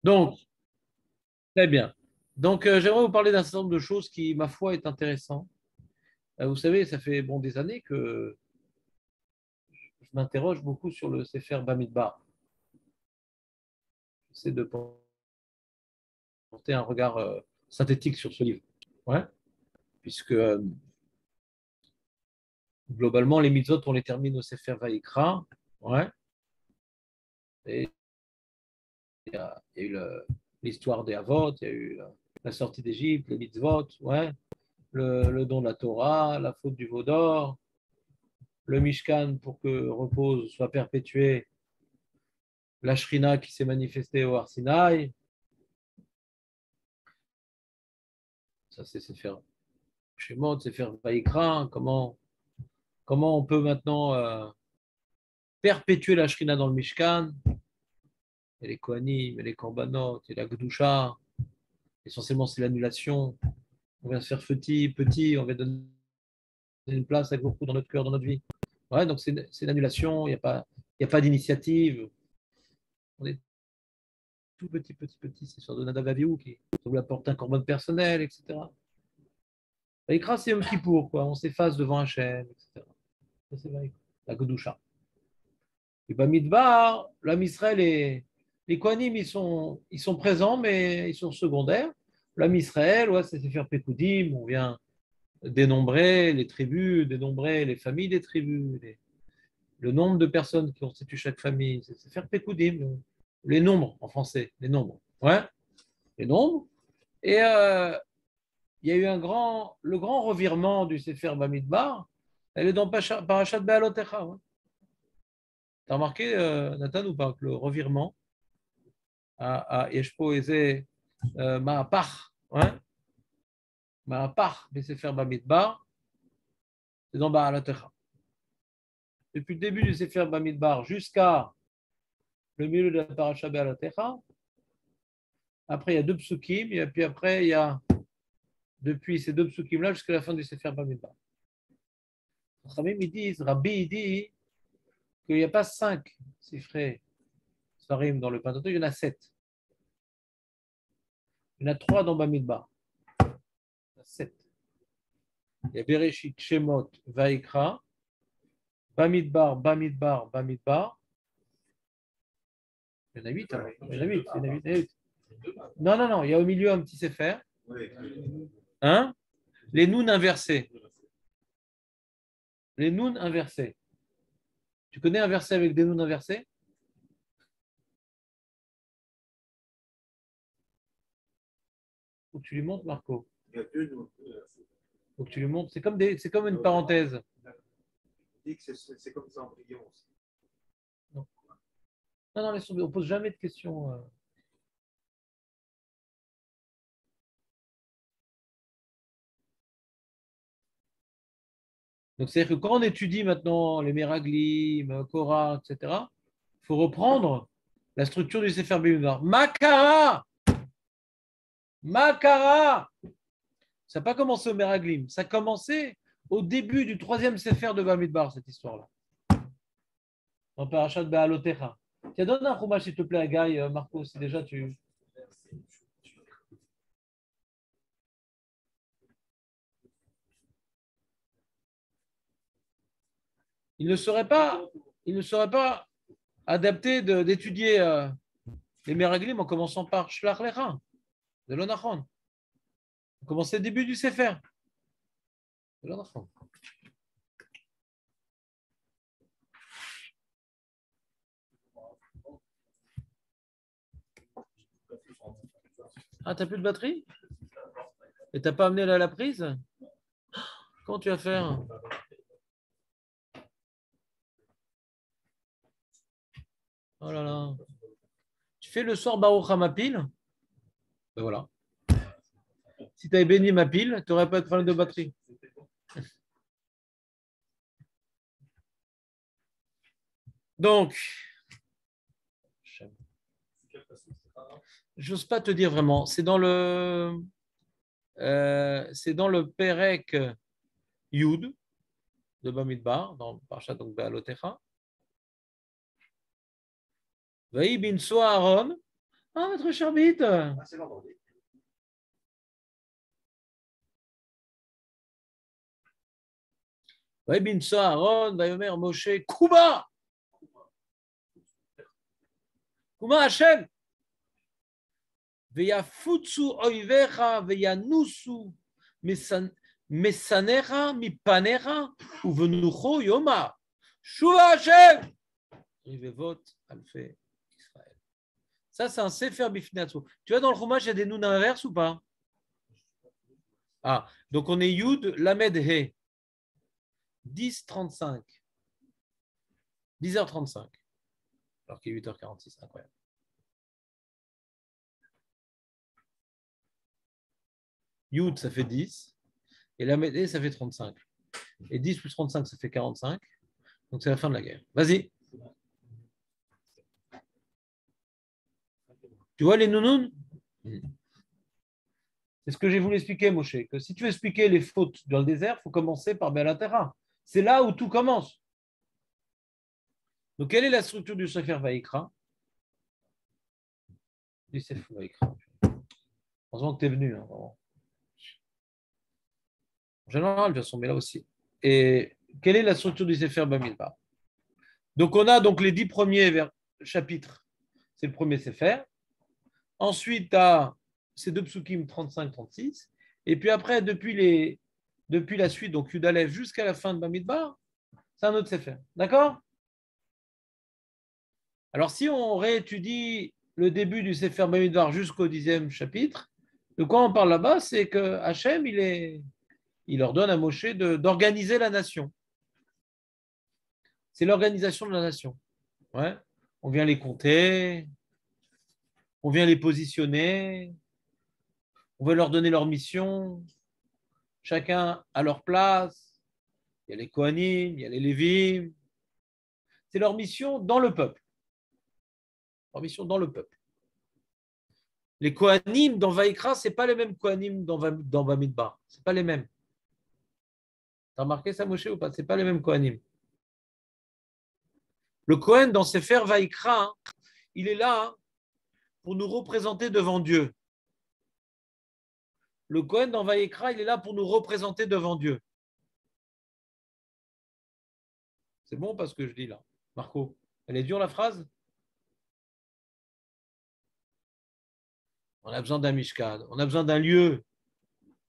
Donc, très bien. Donc, j'aimerais vous parler d'un certain nombre de choses qui, ma foi, est intéressant. Vous savez, ça fait des années que je m'interroge beaucoup sur le Sefer Bamidbar. J'essaie de porter un regard synthétique sur ce livre. Ouais. Puisque globalement, les mitzvot, on les termine au Sefer Vayikra. Ouais. Et il y a eu l'histoire des Havot, il y a eu la sortie d'Égypte, les mitzvot, ouais. Le don de la Torah, la faute du veau d'or, le Mishkan pour que repose soit perpétué, la Shrina qui s'est manifestée au Har Sinaï. Ça, c'est faire Shemot, c'est faire Vaïkra. Comment on peut maintenant perpétuer la Shrina dans le Mishkan, et les Kohanim, et les Korbanot, et la Gdusha. Essentiellement, c'est l'annulation. On vient se faire petit, on va donner une place avec beaucoup dans notre cœur, dans notre vie. Ouais, donc c'est l'annulation, il y a pas d'initiative. On est tout petit. C'est sur de Nadav Avihu qui vous apporte un corban personnel, etc. Vaïkra, c'est Yom Kippour, quoi. On s'efface devant Hachem, etc. Ça, c'est Vaïkra, la Kedusha. Et Bamidbar, l'âme Israël et les Kohanim, ils sont présents, mais ils sont secondaires. L'âme Israël, ouais, c'est faire Pekoudim, on vient dénombrer les tribus, dénombrer les familles des tribus, le nombre de personnes qui constituent chaque famille. C'est faire Pekoudim, les nombres en français, les nombres. Ouais, les nombres. Et il y a eu le grand revirement du Sefer Bamidbar. Elle est dans Parashat Be'alotecha. Ouais. Tu as remarqué, Nathan, ou pas, que le revirement à Yeshpo Eze Ma'apach, ouais, Ma'apach, du Sefer Bamidbar, c'est dans Be'alotecha. Depuis le début du Sefer Bamidbar jusqu'à le milieu de la Parashat Be'alotecha, après il y a deux psukim, et puis après il y a, depuis ces deux psukim-là jusqu'à la fin du Sefer Bamidbar. Rabbi, il dit qu'il n'y a pas 5 Sifrei Sarim dans le Pentateuch, il y en a 7. Il y en a 3 dans Bamidbar. Il y en a 7. Il y a Bereshit, Shemot, Vaikra, Bamidbar. Il y en a 8 alors. Il y en a 8. Il y en a 8. Il y en a 8. Non. Il y a au milieu un petit Sefer. Hein? Les Noun inversés. Les Noun inversés. Tu connais un verset avec des Noun inversés? Faut que tu lui montres, Marco. Il y a deux Noun. Faut que tu lui montres. C'est comme une parenthèse. Dit que c'est comme ça en embryon aussi. Non, laisse tomber. On ne pose jamais de questions. Donc, c'est-à-dire que quand on étudie maintenant les Meraglim, Korah, etc., il faut reprendre la structure du Sefer Bimidbar. Makara. Ça n'a pas commencé au Meraglim. Ça a commencé au début du troisième Sefer de Bamidbar, cette histoire-là. Dans Parashat Be'alotecha. Tiens, donne un chumash, s'il te plaît, à Guy, Marco, si déjà tu. Il ne serait pas adapté d'étudier les Meraglim en commençant par Shlach Lecha, de l'Onachon. On commençait au début du Sefer. De l'Onachon. Ah, t'as plus de batterie? Et t'as pas amené la prise? Comment tu vas faire? Oh là là. Tu fais le soir Baruch Hamapil? Ben voilà. Si tu avais béni ma pile, tu n'aurais pas de problème de batterie. Donc, j'ose pas te dire vraiment. C'est dans le Perek Yud de Bamidbar, dans Parashat donc Be'alotecha. Vaï bin Aaron. Ah, votre charbit. Ah, c'est vendredi. Binsa, Aaron, Vayomer, Moshe, Kuma. Kuma Hashem. Veyafutsu oivecha, veyanusu, mesanecha, mipanecha, uvenucho yoma. Shuva Hashem. Rivevot, Alfe, Israël. Ça, c'est un Sefer Bifnatsu. Tu vois, dans le Chumash, il y a des nouns inverses ou pas? Ah, donc on est Yud, Lamed, He. 10h35. 10h35. Alors qu'il est 8h46, incroyable. Yud, ça fait 10. Et Lamed, He, ça fait 35. Et 10 plus 35, ça fait 45. Donc c'est la fin de la guerre. Vas-y. Tu vois les nounouns? C'est ce que j'ai voulu expliquer, Moshe, que si tu veux expliquer les fautes dans le désert, il faut commencer par Be'alatera. C'est là où tout commence. Donc, quelle est la structure du Sefer Vaïkra? Du Sefer Vaïkra. Heureusement que tu es venu. Hein, en général, de toute façon, mais là aussi. Et quelle est la structure du Sefer Bamidbar? Donc, on a donc les 10 premiers chapitres. C'est le premier Sefer. Ensuite, tu as ces deux psukim 35-36. Et puis après, depuis la suite, donc Yudalev jusqu'à la fin de Bamidbar, c'est un autre Sefer. D'accord? Alors, si on réétudie le début du Sefer Bamidbar jusqu'au 10e chapitre, de quoi on parle là-bas? C'est que Hachem, il ordonne à Moshe d'organiser la nation. C'est l'organisation de la nation. Ouais. On vient les compter, on vient les positionner, on veut leur donner leur mission, chacun à leur place. Il y a les Kohanim, il y a les Lévim. C'est leur mission dans le peuple. Leur mission dans le peuple. Les Kohanim dans Vaïkra, ce n'est pas les mêmes Kohanim dans Bamidbar. Ce n'est pas les mêmes. Tu as remarqué ça, Moshe, ou pas? Ce n'est pas les mêmes Kohanim. Le Kohen, dans Sefer Vaïkra, il est là pour nous représenter devant Dieu. Le Kohen, dans Vaïkra, il est là pour nous représenter devant Dieu. C'est bon parce que je dis là. Marco, elle est dure la phrase? On a besoin d'un Mishkan, on a besoin d'un lieu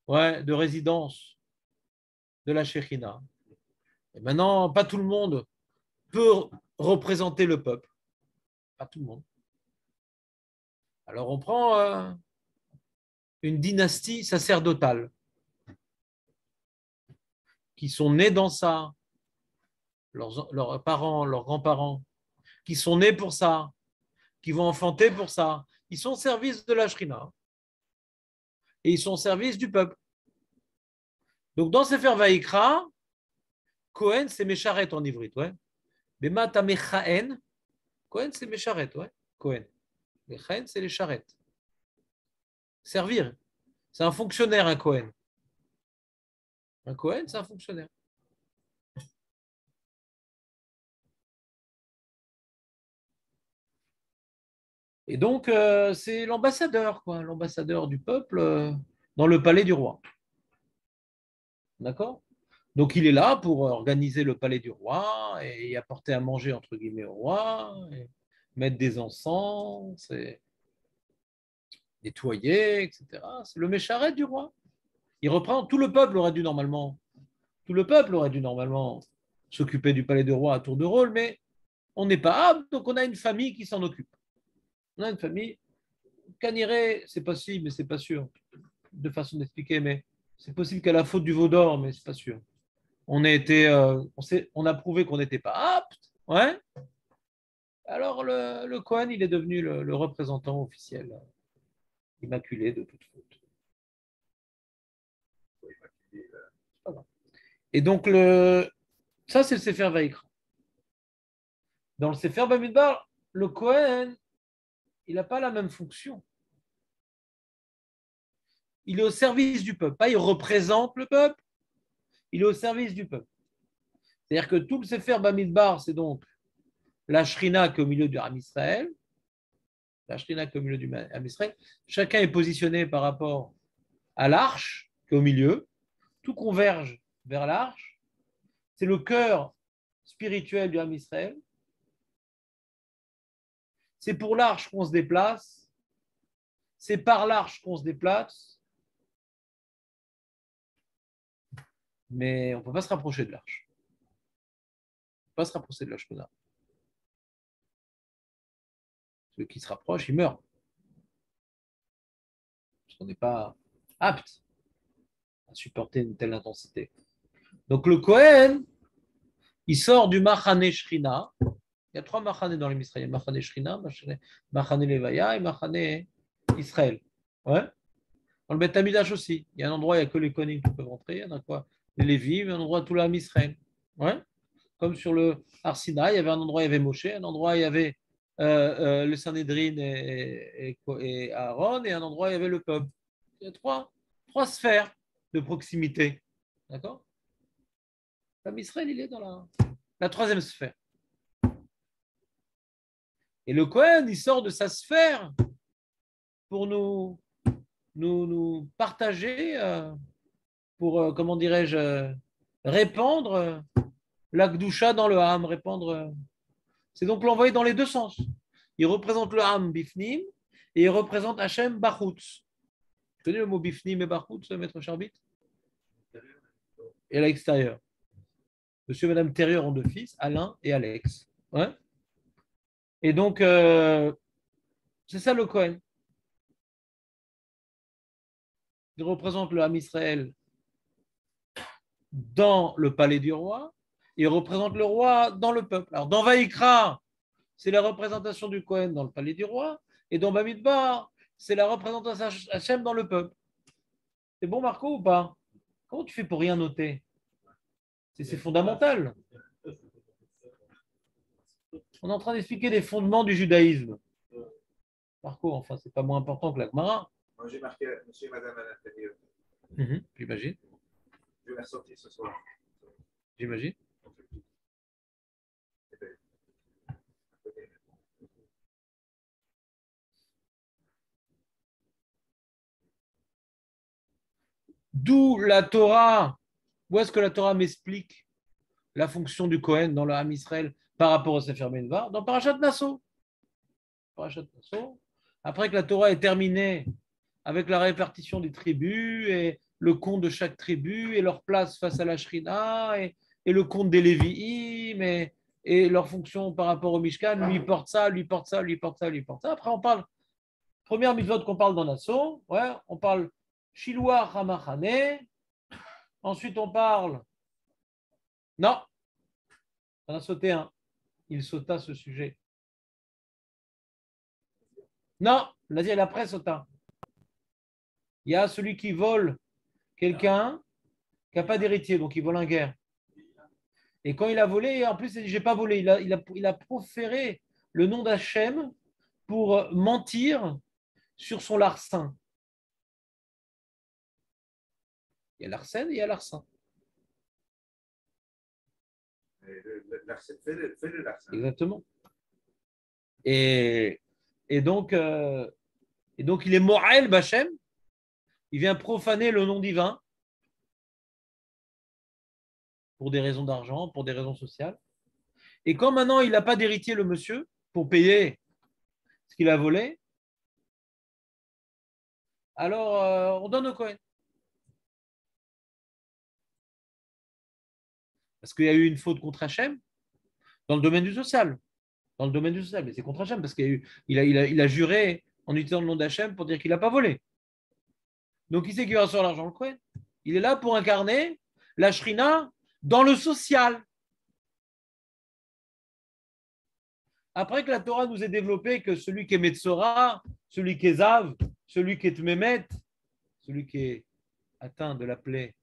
de résidence de la Shekhinah. Et maintenant, pas tout le monde peut représenter le peuple. Pas tout le monde. Alors on prend une dynastie sacerdotale qui sont nés dans ça, leurs parents, leurs grands-parents, qui sont nés pour ça, qui vont enfanter pour ça. Ils sont au service de la Shrina et ils sont au service du peuple. Donc dans Sefer Vaïkra, Kohen c'est Mesharet en ivrite, ouais. Bemata Mechaen, Kohen c'est Mesharet, ouais. Kohen. Mechaen c'est les charrettes. Servir. C'est un fonctionnaire, un Kohen. Un Kohen, c'est un fonctionnaire. Et donc, c'est l'ambassadeur, quoi, l'ambassadeur du peuple dans le palais du roi. D'accord? Donc, il est là pour organiser le palais du roi et apporter à manger, entre guillemets, au roi, et mettre des encens, et nettoyer, etc. C'est le mécharet du roi. Il reprend, tout le peuple aurait dû normalement s'occuper du palais du roi à tour de rôle, mais on n'est pas apte, donc on a une famille qui s'en occupe. On a une famille. Caniré, c'est possible, mais c'est pas sûr. De façon d'expliquer, mais c'est possible qu'à la faute du veau d'or, mais c'est pas sûr. On a prouvé qu'on n'était pas apte, ouais. Alors le Kohen, il est devenu le représentant officiel, immaculé de toute faute. Et donc ça c'est le Sefer Vaïkra. Dans le Sefer Bamidbar, le Kohen, il n'a pas la même fonction. Il est au service du peuple. Pas il représente le peuple, il est au service du peuple. C'est-à-dire que tout le Sefer Bamidbar, c'est donc la Shrina qui est au milieu du Ram Israël. la Shrina qui est au milieu du Am Israël. Chacun est positionné par rapport à l'arche qui est au milieu. Tout converge vers l'arche. C'est le cœur spirituel du Am Israël. C'est pour l'arche qu'on se déplace. C'est par l'arche qu'on se déplace. Mais on ne peut pas se rapprocher de l'arche. On ne peut pas se rapprocher de la Shekhinah. Celui qui se rapproche, il meurt. Parce qu'on n'est pas apte à supporter une telle intensité. Donc le Kohen, il sort du Machane Shrina. Il y a 3 Machane dans les Israël. Il y a Machane Shrina, Machane Levaya et Machane Israël. Ouais. Dans le Beth Amidash aussi. Il y a un endroit où il n'y a que les Kohanim qui peuvent rentrer. Il y en a quoi? Les Lévi, il y a un endroit où tout l'Am Israël. Ouais. Comme sur le Arsina, il y avait un endroit où il y avait Moshe, un endroit où il y avait le Sanhédrin et Aaron, et un endroit où il y avait le peuple. Il y a trois sphères de proximité. D'accord? L'Am Israël, il est dans la 3e sphère. Et le Kohen, il sort de sa sphère pour nous partager, pour, comment dirais-je, répandre l'Akdoucha dans le Ham, répandre. C'est donc l'envoyer dans les 2 sens. Il représente le Ham Bifnim et il représente Hachem Bachutz. Tu connais le mot Bifnim et Bachutz, maître Charbit? Et à l'extérieur. Monsieur et madame Terrier ont 2 fils, Alain et Alex. Ouais. Et donc, c'est ça le Kohen. Il représente le Ham Israël dans le palais du roi. Il représente le roi dans le peuple. Alors, dans Vaïkra, c'est la représentation du Kohen dans le palais du roi. Et dans Bamidbar, c'est la représentation Hachem dans le peuple. C'est bon, Marco, ou pas? Comment tu fais pour rien noter? C'est fondamental. On est en train d'expliquer les fondements du judaïsme. Marco, enfin, c'est pas moins important que la Gemara. Moi, j'ai marqué monsieur et madame à l'intérieur. J'imagine. Je vais la sortir ce soir. J'imagine. D'où la Torah. Où est-ce que la Torah m'explique la fonction du Kohen dans le Ham Israël par rapport au Sefer Benvar? Dans Parashat Nasso. Parashat Nasso. Après que la Torah est terminée avec la répartition des tribus et le compte de chaque tribu et leur place face à la Shrina et le compte des Lévi'im et leur fonction par rapport au Mishkan, lui porte ça, lui porte ça, lui porte ça, lui porte ça. Après, on parle, première mitzvot qu'on parle dans Nasso, ouais, on parle Shiloah Hamachane. Ensuite, on parle. Non, on a sauté un. Il sauta ce sujet. Non, Nazir, il a après sauta. Il y a celui qui vole quelqu'un qui n'a pas d'héritier, donc il vole un guerre. Et quand il a volé, en plus, il dit, j'ai pas volé. Il a proféré le nom d'Hachem pour mentir sur son larcin. Il y a l'arsène et il y a larcin. L'arsène, fais le l'arsène. Exactement. Et donc, il est Mo'el Bachem. Il vient profaner le nom divin pour des raisons d'argent, pour des raisons sociales. Et quand maintenant il n'a pas d'héritier, le monsieur, pour payer ce qu'il a volé, alors on donne au Kohen. Parce qu'il y a eu une faute contre Hachem dans le domaine du social. Dans le domaine du social, mais c'est contre Hachem parce qu'il a juré en utilisant le nom d'Hachem pour dire qu'il n'a pas volé. Donc qui c'est qui va recevoir l'argent? Le Kohen. Il est là pour incarner la Shrina dans le social. Après que la Torah nous ait développé que celui qui est Metzora, celui qui est Zav, celui qui est Mémet, celui qui est atteint de la plaie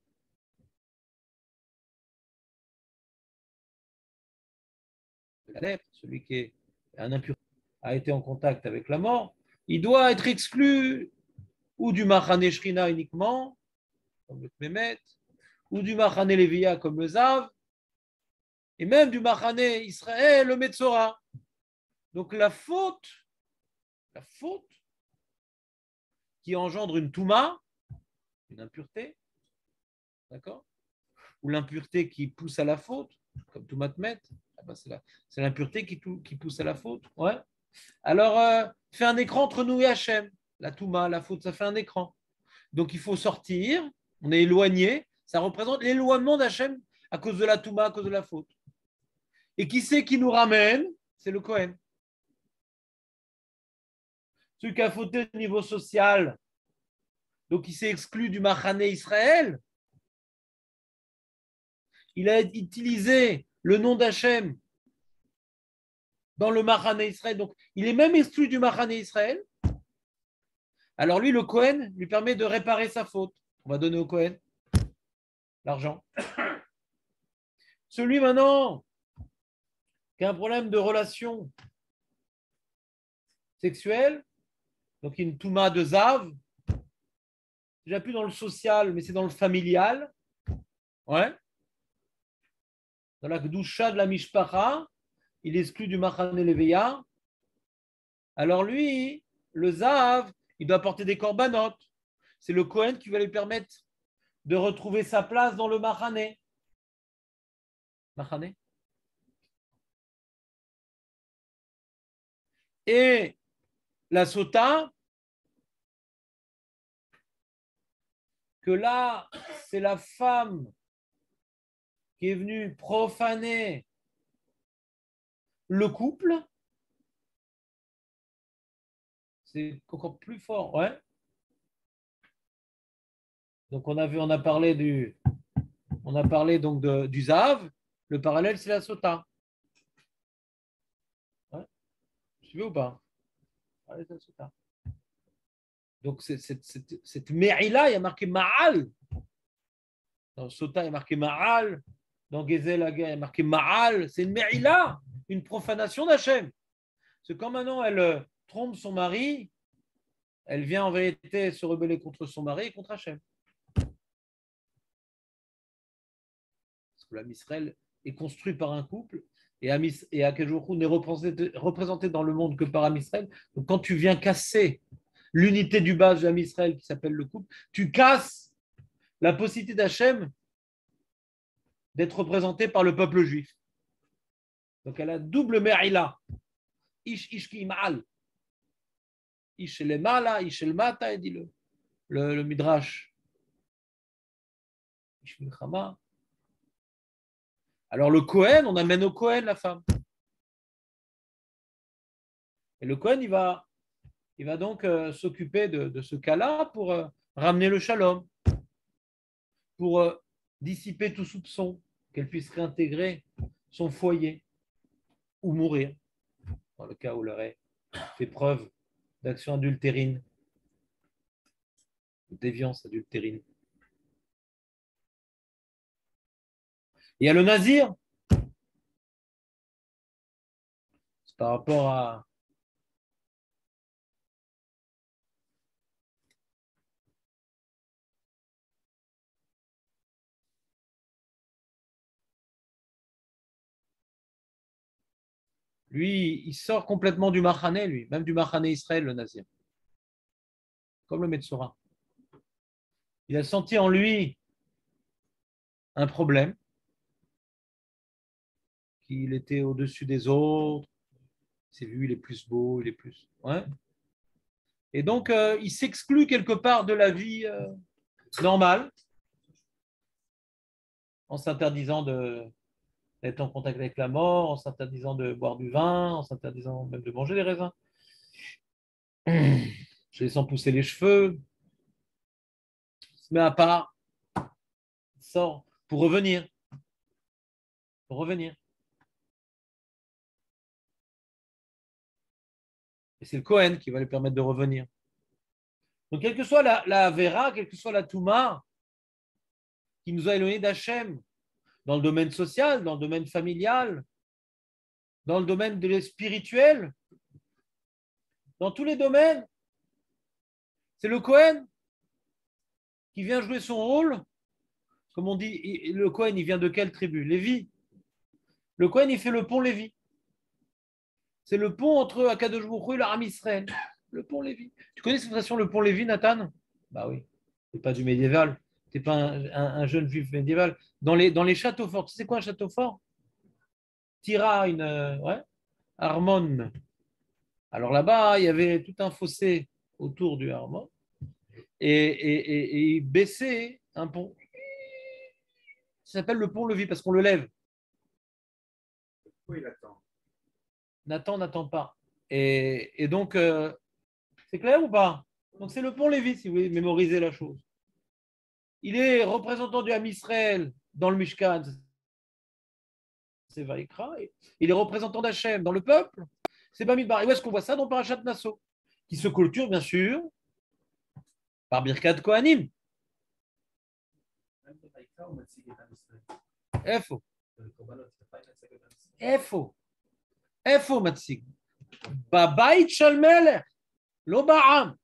de la lèpre, celui qui est un impur, a été en contact avec la mort, il doit être exclu ou du Machane Shrina uniquement, comme le Mémet, ou du Machane Lévia comme le Zav, et même du Machane Israël, le Metzora. Donc la faute la faute, qui engendre une touma, une impureté, d'accord? Ou l'impureté qui pousse à la faute, comme Toumat Met, ah ben c'est l'impureté qui pousse à la faute. Ouais. Alors, fait un écran entre nous et Hachem. La touma, la faute, ça fait un écran. Donc, il faut sortir, on est éloigné, ça représente l'éloignement d'Hachem à cause de la touma, à cause de la faute. Et qui c'est qui nous ramène? C'est le Kohen. Celui qui a fauté au niveau social, donc il s'est exclu du Machané Israël. Il a utilisé le nom d'Hachem dans le Machané Israël, donc il est même exclu du Machané Israël. Alors lui, le Kohen, lui permet de réparer sa faute. On va donner au Kohen l'argent. Celui maintenant qui a un problème de relation sexuelle, donc une touma de Zav, déjà plus dans le social, mais c'est dans le familial. Ouais. Dans la Gdusha de la Mishpacha, il est exclu du Machané Leveya. Alors lui, le Zav, il doit porter des corbanotes. C'est le Kohen qui va lui permettre de retrouver sa place dans le Machané. Machané. Et la Sota, que là, c'est la femme qui est venue profaner le couple. C'est encore plus fort, ouais. Donc on a parlé donc du Zav. Le parallèle, c'est la Sota. Ouais. Tu suivez ou pas? Ouais, c'est la Sota. Donc cette Me'ila, il y a marqué Ma'al. Dans Sota, il y a marqué Ma'al. Dans Gezel, il y a marqué Ma'al. C'est une Me'ila, une profanation d'Hachem. Parce que quand maintenant elle trompe son mari, elle vient en vérité se rebeller contre son mari et contre Hachem. Parce que l'Am Israël est construit par un couple et Akadosh Baruch Hu n'est représenté dans le monde que par Am Israël. Donc quand tu viens casser l'unité du base de l'Am Israël qui s'appelle le couple, tu casses la possibilité d'Hachem d'être représenté par le peuple juif. Donc elle a double merila. Ish ki ma'al. Ish le mala, ish le mata, dit le midrash. Ish milchama. Alors le Kohen, on amène au Kohen la femme. Et le Kohen, il va donc s'occuper de ce cas-là pour ramener le shalom, pour dissiper tout soupçon, qu'elle puisse réintégrer son foyer ou mourir, dans le cas où elle aurait fait preuve d'action adultérine, de déviance adultérine. Il y a le nazir. C'est par rapport à lui, il sort complètement du Machané, lui, même du Machané Israël, le nazir. Comme le Metzora. Il a senti en lui un problème, qu'il était au-dessus des autres, il s'est vu, il est plus beau, il est plus... Ouais. Et donc, il s'exclut quelque part de la vie normale, en s'interdisant d'être en contact avec la mort, en s'interdisant de boire du vin, en s'interdisant même de manger des raisins. Se laissant pousser les cheveux, il se met à part, il sort pour revenir. Pour revenir. Et c'est le Kohen qui va lui permettre de revenir. Donc, quelle que soit la Vera, quelle que soit la Touma, qui nous a éloignés d'Hachem, dans le domaine social, dans le domaine familial, dans le domaine de spirituel, dans tous les domaines, c'est le Kohen qui vient jouer son rôle. Comme on dit, le Kohen, il vient de quelle tribu? Lévi. Le Kohen, il fait le pont Lévi. C'est le pont entre Akadosh Baruch Hu et l'Aram Israël. Le pont Lévi. Tu connais cette expression, le pont Lévi, Nathan? Bah oui. Tu n'es pas du médiéval. Tu n'es pas un jeune juif médiéval. Dans les châteaux forts, tu sais quoi un château fort? Tira, ouais, Harmon. Alors là-bas, il y avait tout un fossé autour du Harmon. Et il baissait un pont. Ça s'appelle le pont Levis parce qu'on le lève. Pourquoi il attend? Nathan n'attend pas. Et donc, c'est clair ou pas? Donc, c'est le pont Lévi, si vous voulez mémoriser la chose. Il est représentant du Ham Israël dans le Mishkan, c'est Vaïkra. Il est représentant d'Hachem dans le peuple, c'est Bamidbar. Et où est-ce qu'on voit ça? Dans Parashat Nasso, qui se clôture, bien sûr, par Birkat Kohanim. Efo. Efo. Efo, Matsig. Babayit Shel Melech. Lo ba'am.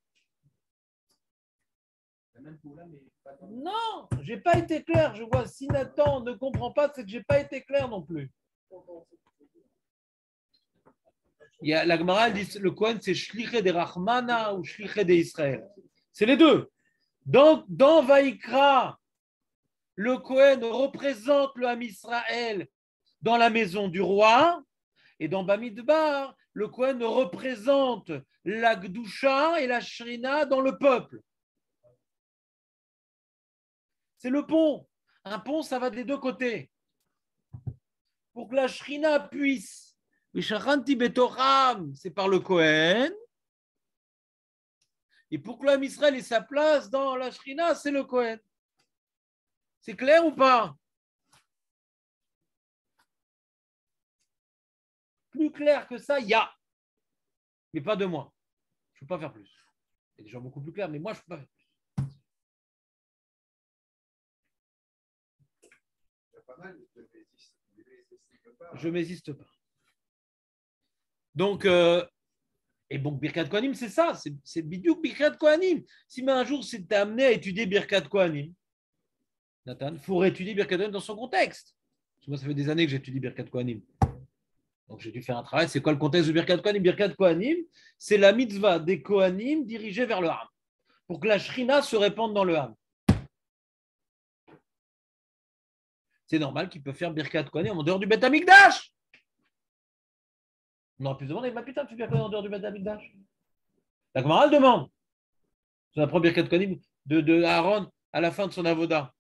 Non, j'ai pas été clair. Je vois si Nathan ne comprend pas, c'est que j'ai pas été clair non plus. Il y a, la Gemara dit le Kohen c'est Shliché de Rachmana ou Shliché de Israël. C'est les deux. Dans Vaïkra, le Kohen représente le Ham Israël dans la maison du roi, et dans Bamidbar, le Kohen représente la Gdusha et la Shrina dans le peuple. C'est le pont. Un pont, ça va des deux côtés. Pour que la Shrina puisse, c'est par le Kohen. Et pour que l'homme Israël ait sa place dans la Shrina, c'est le Kohen. C'est clair ou pas? Plus clair que ça, il y a. Mais pas de moi. Je ne peux pas faire plus. Il y a des gens beaucoup plus clairs, mais moi, je ne peux pas faire plus. Je ne m'existe pas. Donc, et donc Birkat Kohanim, c'est ça, c'est bidouk Birkat Kohanim. Si un jour c'est amené à étudier Birkat Kohanim, Nathan, il faut réétudier Birkat Kohanim dans son contexte. Parce que moi, ça fait des années que j'étudie Birkat Kohanim. Donc, j'ai dû faire un travail. C'est quoi le contexte de Birkat Kohanim? Birkat Kohanim, c'est la mitzvah des Kohanim dirigée vers le Ham, pour que la Shrina se répande dans le Ham. C'est normal qu'ils peuvent faire Birkat Kohanim en dehors du Beth Amikdash. On aurait pu se demander, mais putain, tu fais Birkat Kohanim en dehors du Beth Amikdash? La Gemara demande. C'est la première Birkat Kohanim de Aaron à la fin de son avoda.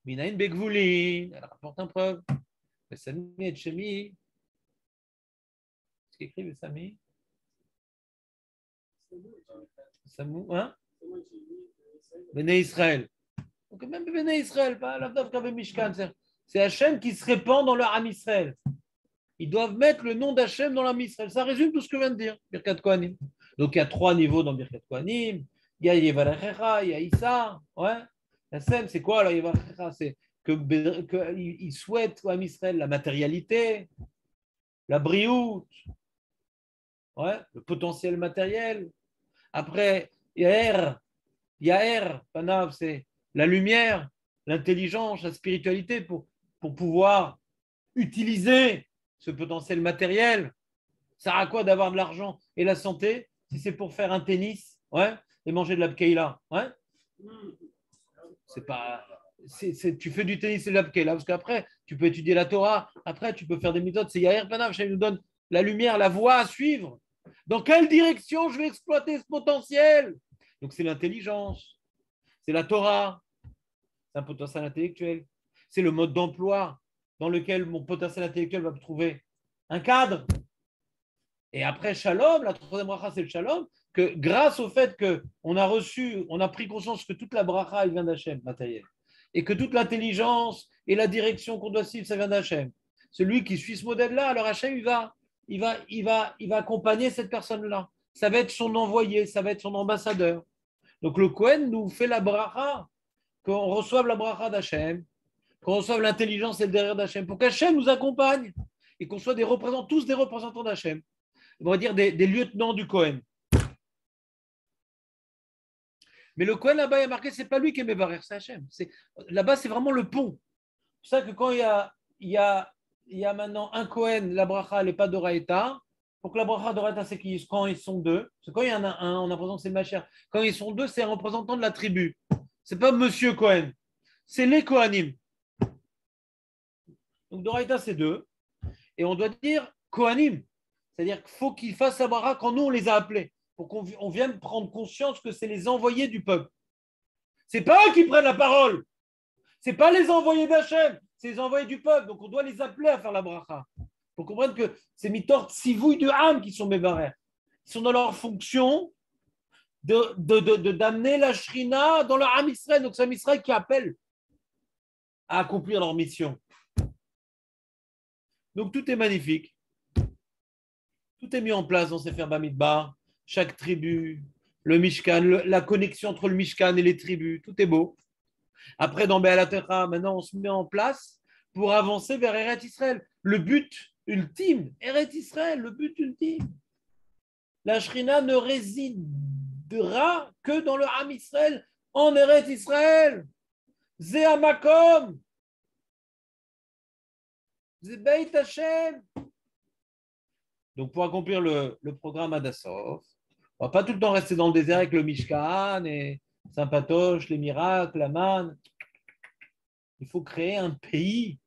Minaïn Begvoulin, elle rapporte un preuve. Sami et Shemi. Qu'est-ce qu'écrit Sami? Samou, hein? Béné Israël. Donc même Béné Israël, pas l'Avdav Mishkan. C'est Hachem qui se répand dans leur Ham Israël. Ils doivent mettre le nom d'Hachem dans l'Ham Israël. Ça résume tout ce que je viens de dire, Birkat Kohanim. Donc il y a 3 niveaux dans Birkat Kohanim. Il y a Yevalechecha, il y a Issa. Ouais. La scène, c'est quoi là, Yevalechecha? C'est qu'il souhaite au Ham Israël la matérialité, la brioute, ouais, le potentiel matériel. Après, Yaher, Panav, c'est la lumière, l'intelligence, la spiritualité pour pouvoir utiliser ce potentiel matériel. Ça sert à quoi d'avoir de l'argent et la santé si c'est pour faire un tennis, ouais, et manger de la bkeila, ouais? C'est pas, tu fais du tennis et de la bkeila parce qu'après tu peux étudier la Torah, après tu peux faire des méthodes. C'est Yaher Panav, ça nous donne la lumière, la voie à suivre. Dans quelle direction je vais exploiter ce potentiel? Donc c'est l'intelligence, c'est la Torah, c'est un potentiel intellectuel, c'est le mode d'emploi dans lequel mon potentiel intellectuel va trouver un cadre. Et après Shalom, la troisième bracha, c'est le Shalom, que grâce au fait qu'on a reçu, on a pris conscience que toute la bracha, elle vient d'Hachem, matériel, et que toute l'intelligence et la direction qu'on doit suivre, ça vient d'Hachem. Celui qui suit ce modèle-là, alors Hachem, il va accompagner cette personne-là. Ça va être son envoyé, ça va être son ambassadeur. Donc le Kohen nous fait la bracha, qu'on reçoive la bracha d'Hachem, qu'on reçoive l'intelligence et le derrière d'Hachem, pour qu'Hachem nous accompagne et qu'on soit tous des représentants d'Hachem. On va dire des lieutenants du Kohen. Mais le Kohen là-bas, il y a marqué, c'est pas lui qui est Mevarer, c'est Hachem. Là-bas, c'est vraiment le pont. C'est ça que quand il y a maintenant un Kohen, la bracha, elle n'est pas d'Oraïta, pour que la bracha d'Orata Sekiyus, quand ils sont deux, parce que quand il y en a un, on a l'impression que c'est le Machère. Quand ils sont deux, c'est un représentant de la tribu. C'est pas Monsieur Cohen, c'est les Kohanim. Donc d'Oraita, c'est deux. Et on doit dire Kohanim. C'est-à-dire qu'il faut qu'ils fassent la bracha quand nous, on les a appelés. Pour qu'on vienne prendre conscience que c'est les envoyés du peuple. C'est pas eux qui prennent la parole. C'est pas les envoyés d'Hachem. C'est les envoyés du peuple. Donc on doit les appeler à faire la bracha. Pour comprendre que c'est mitort sivouille de âme qui sont mébarés. Ils sont dans leur fonction d'amener la shrina dans leur âme Israël. Donc c'est un Israël qui appelle à accomplir leur mission. Donc tout est magnifique. Tout est mis en place dans Sefer Bamidbar. Chaque tribu, le Mishkan, la connexion entre le Mishkan et les tribus, tout est beau. Après, dans Be'alatecha, maintenant, on se met en place pour avancer vers Eret Israël. Le but ultime, Eret Israël, le but ultime. La Shrina ne résidera que dans le Ham Israël, en Eret Israël. Zé Hamakom. Zé Beit Hashem. Donc, pour accomplir le programme Adassov, on ne va pas tout le temps rester dans le désert avec le Mishkan et Saint-Patoche, les miracles, la manne. Il faut créer un pays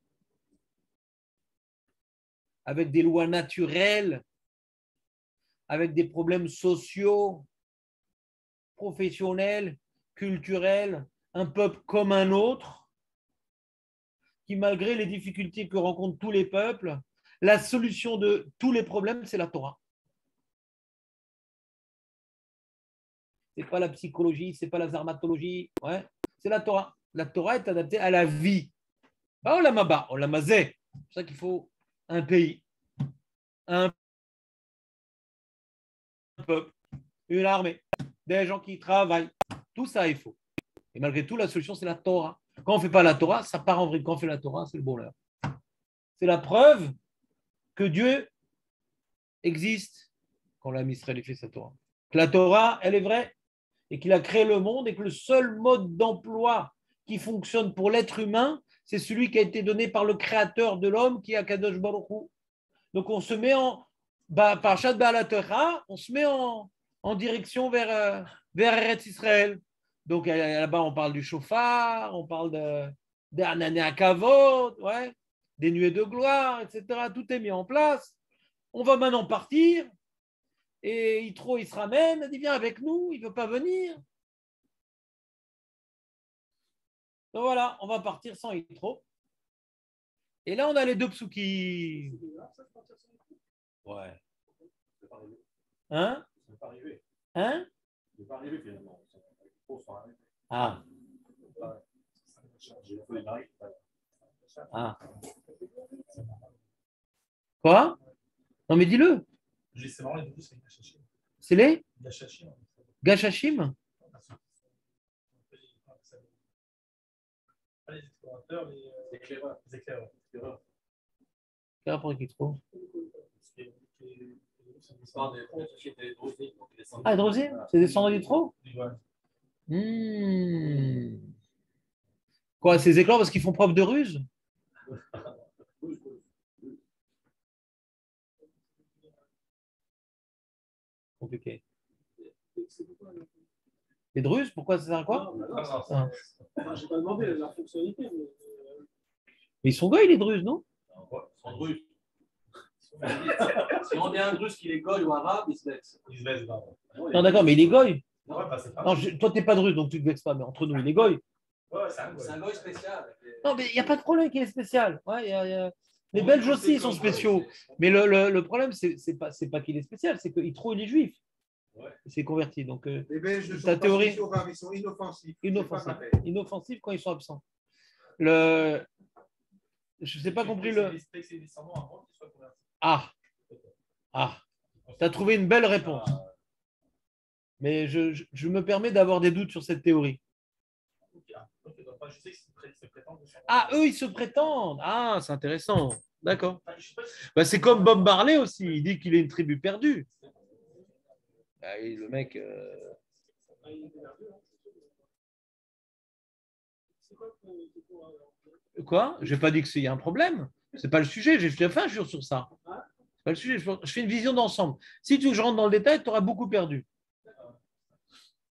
avec des lois naturelles, avec des problèmes sociaux, professionnels, culturels, un peuple comme un autre, qui malgré les difficultés que rencontrent tous les peuples, la solution de tous les problèmes, c'est la Torah. Ce n'est pas la psychologie, ce n'est pas la zarmatologie, ouais, c'est la Torah. La Torah est adaptée à la vie. Pas au lamaba, au lamazé. C'est pour ça qu'il faut un pays, un peuple, une armée, des gens qui travaillent. Tout ça, il faut. Et malgré tout, la solution, c'est la Torah. Quand on ne fait pas la Torah, ça part en vrille. Quand on fait la Torah, c'est le bonheur. C'est la preuve que Dieu existe quand l'âme Israël fait sa Torah. Que la Torah, elle est vraie et qu'il a créé le monde et que le seul mode d'emploi qui fonctionne pour l'être humain, c'est celui qui a été donné par le créateur de l'homme qui est Akadosh Baruch Hu. Donc on se met par Shad Ba'alatecha, on se met en direction vers Eretz Israël. Donc là-bas, on parle du chauffard, on parle des Anané Akavod, ouais, des nuées de gloire, etc. Tout est mis en place. On va maintenant partir. Et Yitro, il se ramène, il dit viens avec nous, il ne veut pas venir. Donc voilà, on va partir sans Yitro. Et là, on a les deux psuki. Ouais. Hein? Hein? Ah. Ah. Quoi? Non, mais dis-le. C'est les Gachachim? Les explorateurs, les éclaireurs. Quel rapport avec Yitro? Ah, les Drozim? C'est descendant d'Yitro? Quoi, ces éclairs parce qu'ils font preuve de ruse? Compliqué. Les druzes, pourquoi ça sert à quoi? Je n'ai pas demandé la fonctionnalité. Mais ils sont goy, les druzes, non? Ils sont druzes. Si on dit un druze qui est goy ou arabe, il se vexe. Non, d'accord, mais il est goy. Ouais, bah, c'est pas Non, toi, tu n'es pas druze, donc tu ne te vexes pas, mais entre nous, il est goy. Ouais, C'est un goy spécial. Non, mais il n'y a pas de problème qu'il est spécial. Ouais, les Belges aussi, ils sont spéciaux. Mais le problème, c'est pas qu'il est spécial, c'est qu'il trouve les juifs. Ouais. Il s'est converti. Donc, Les Belges ne sont ta pas théorie, spéciaux, rares, ils sont inoffensifs. inoffensif quand ils sont absents. Je n'ai pas compris le. Ah, tu as trouvé une belle réponse. Mais je me permets d'avoir des doutes sur cette théorie. Ah, eux, ils se prétendent. Ah, c'est intéressant. D'accord. Bah, c'est comme Bob Marley aussi. Il dit qu'il est une tribu perdue. Bah, et le mec. Quoi? Je n'ai pas dit qu'il y a un problème. C'est pas le sujet. J'ai fait un jour sur ça. Pas le sujet, je fais une vision d'ensemble. Si tu veux que je rentre dans le détail, tu auras beaucoup perdu.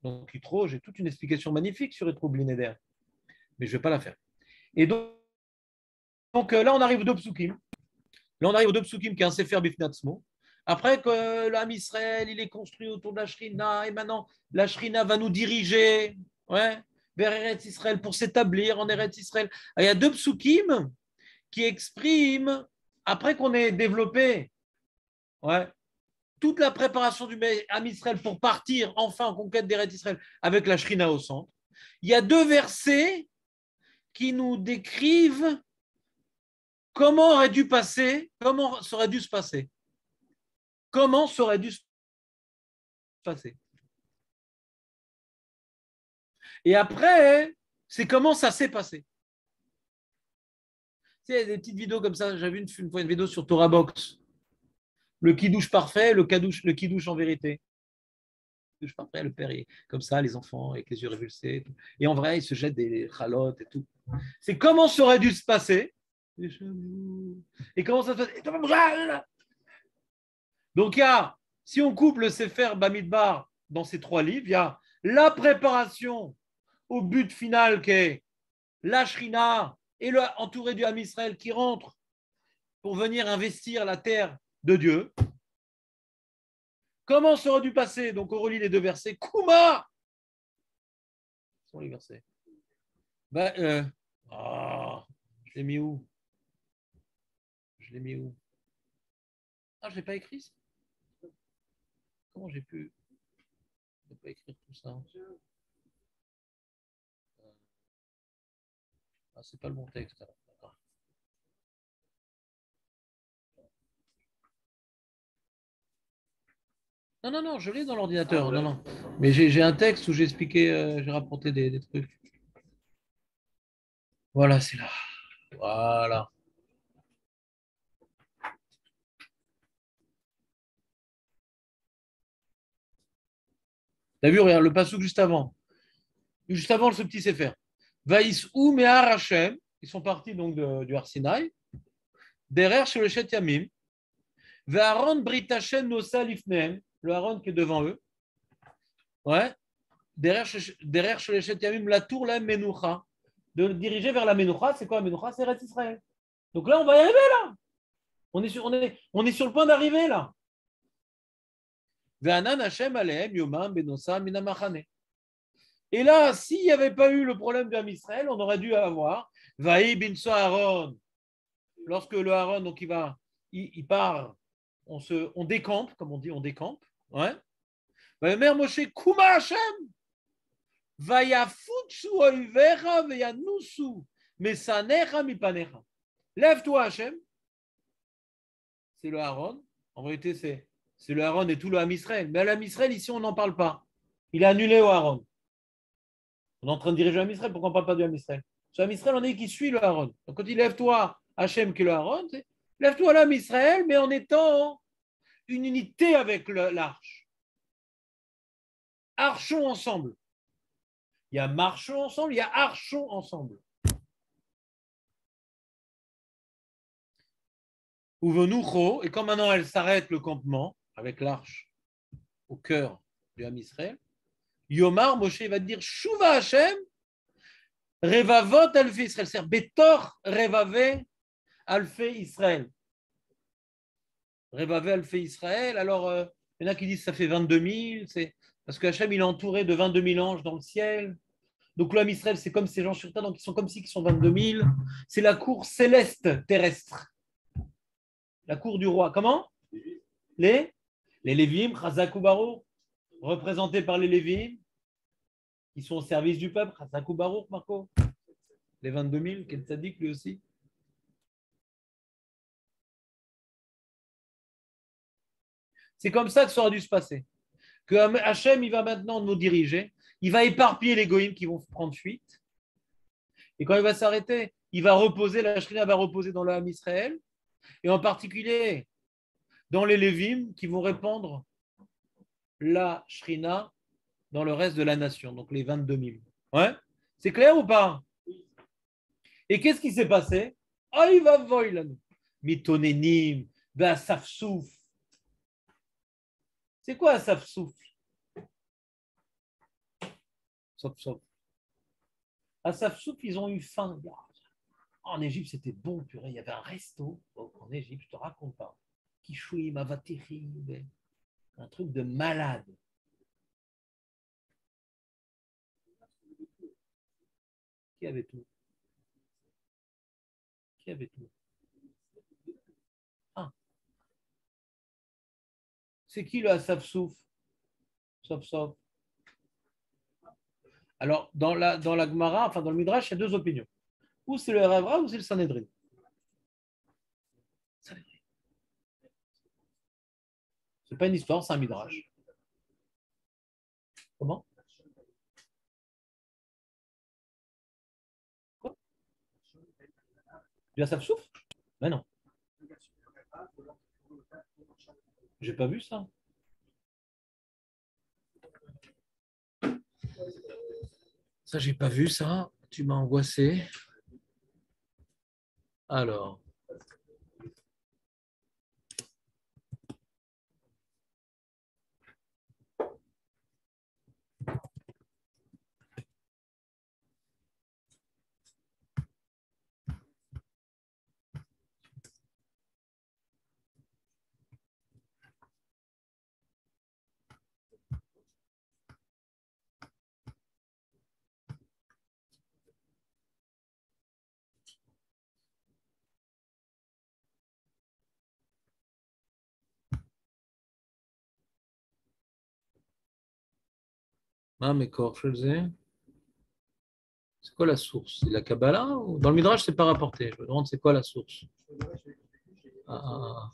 Donc, Yitro, j'ai toute une explication magnifique sur Yitro Blinéder, mais je ne vais pas la faire. Et donc là, on arrive au Psukim. Là, on arrive au Psukim qui est un Sefer Bifnatzmo. Après que l'âme Israël, il est construit autour de la Shrina, et maintenant, la Shrina va nous diriger vers Eretz Israël pour s'établir en Eretz Israël. Il y a 2 Psukim qui expriment, après qu'on ait développé toute la préparation du âme Israël pour partir enfin en conquête d'Eretz Israël avec la Shrina au centre, il y a 2 versets qui nous décrivent comment aurait dû passer, comment ça aurait dû se passer. Comment ça aurait dû se passer. Et après, c'est comment ça s'est passé. Tu sais, il y a des petites vidéos comme ça. J'avais une fois une vidéo sur Torah Box. Le kidouche parfait, le kidouche en vérité. Le kidouche parfait, le père est comme ça, les enfants avec les yeux révulsés. Et en vrai, il se jette des chalotes et tout. C'est comment ça aurait dû se passer. Et comment ça se passe. Donc, il y a, si on coupe le Sefer Bamidbar dans ces 3 livres, il y a la préparation au but final qui est la Shrina et entouré du Ham Israël qui rentre pour venir investir la terre de Dieu. Comment ça aurait dû passer? Donc, on relit les 2 versets. Kouma! Ce sont les versets. Je l'ai mis où? Je l'ai mis où? Ah, je ne l'ai pas écrit ça. Comment j'ai pu ne pas écrire tout ça? Ah, c'est pas le bon texte. Non, je l'ai dans l'ordinateur. Non. Mais j'ai un texte où j'ai expliqué, j'ai rapporté des trucs. Voilà, c'est là. Voilà. T'as vu, regarde, le passouk juste avant. Juste avant ce petit Sefer. Vaïs ou Mehar Hashem. Ils sont partis donc du Har Sinaï. Derrière chez le Shet Yamim. Ve'aron Brit Hashem Nosa Lifnehem. Le Aaron qui est devant eux. Derrière chez le Shet Yamim, la tour, la Menoucha. De diriger vers la Menoucha, c'est quoi la Menoucha? C'est Eretz Israël. Donc là, on va y arriver là. On est sur le point d'arriver là. Ve'anan Hashem Alehem Yomam Benosa Minamachane. Et là, s'il n'y avait pas eu le problème d'Am Israël, on aurait dû avoir Vaï Binso Aaron. Lorsque le Aaron, donc il part, on décampe, comme on dit, on décampe. Mère Moshe Kuma Hashem. Vayafutsu oivera veyanusu mesanecha mipanecha. Lève-toi Hashem. C'est le Aaron. En vérité, c'est le Aaron et tout le Ham Israël. Mais l'Ham Israël, ici, on n'en parle pas. Il est annulé au Aaron. On est en train de diriger Ham Israël, pourquoi on ne parle pas du Ham Israël? Sur Ham Israël, on est qui suit le Aaron. Donc quand il lève-toi Hashem qui est le Aaron, c'est lève-toi l'Ham Israël, mais en étant une unité avec l'arche. Archons ensemble. Il y a marchons ensemble, il y a archons ensemble. Uvenucho, et quand maintenant elle s'arrête le campement avec l'arche au cœur du Ham Israël, Yomar, Moshe va te dire Shuva Hashem, Revavot Alfe Israël, c'est Betor Revave Alfe Israël. Revave Alfe Israël, alors il y en a qui disent que ça fait 22 000, c'est parce que Hashem il est entouré de 22 000 anges dans le ciel. Donc l'homme Israël, c'est comme ces gens sur terre, donc ils sont comme si ils sont 22 000. C'est la cour céleste terrestre. La cour du roi. Comment? Les Lévim, Chazakou Baruch, représentés par les Lévim, qui sont au service du peuple. Chazakou Baruch, Marco. Les 22 000, quel tzaddik lui aussi. C'est comme ça que ça aurait dû se passer. Que Hachem, il va maintenant nous diriger. Il va éparpiller les goïms qui vont prendre fuite. Et quand il va s'arrêter, il va reposer, la Shrina va reposer dans le Ham Israël, et en particulier dans les Lévim qui vont répandre la Shrina dans le reste de la nation, donc les 22 000. Ouais? C'est clair ou pas? Et qu'est-ce qui s'est passé? Mitonenim, Asafsouf. C'est quoi Asafsouf? Sauf. Asafsouf, ils ont eu faim. En Égypte, c'était bon, purée. Il y avait un resto en Égypte, je ne te raconte pas. Kishouim, Avatiri, un truc de malade. Qui avait tout? Qui avait tout? Ah. C'est qui le Asafsouf? Sauf. Alors, dans la Gemara, enfin dans le Midrash, il y a deux opinions. Ou c'est le Ravra ou c'est le Sanhedrin. C'est pas une histoire, c'est un Midrash. Comment? Quoi? Du Asafsouf? Ben non. J'ai pas vu ça. Ça, j'ai pas vu ça. Tu m'as angoissé. Alors. Ah, mais c'est quoi la source? C'est la Kabbalah ou... Dans le Midrash, c'est pas rapporté. Je me demande c'est quoi la source. Ah.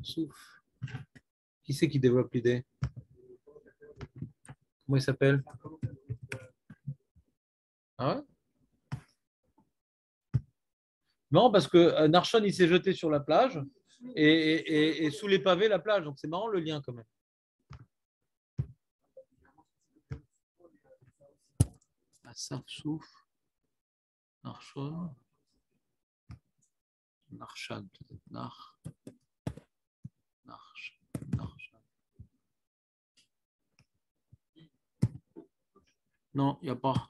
Souf. Qui c'est qui développe l'idée? Comment il s'appelle? Ah ouais? Non, parce que Narshon, il s'est jeté sur la plage et sous les pavés, la plage. Donc c'est marrant le lien quand même. Asaf Souf, Narshon, Narshan, peut-être. Narshan. Non, il n'y a pas.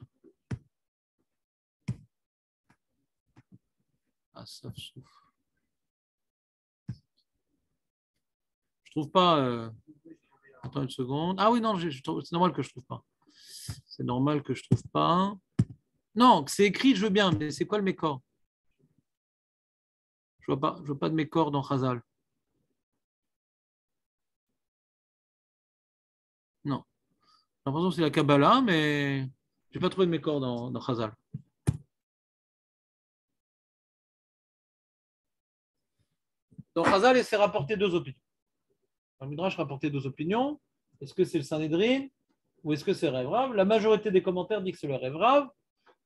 Asaf Souf. Je trouve pas. Attends une seconde. Ah oui, non, c'est normal que je trouve pas. C'est normal que je trouve pas. Non, c'est écrit, je veux bien, mais c'est quoi le mécor? Je vois pas de mécor dans Chazal. Non. J'ai l'impression que c'est la Kabbalah, mais je n'ai pas trouvé de mécor dans Chazal. Dans Chazal, il s'est rapporté deux opinions. Dans le Midrash rapporté deux opinions. Est-ce que c'est le Sanhedrin ou est-ce que c'est Rev Rav? La majorité des commentaires dit que c'est le Rev Rav.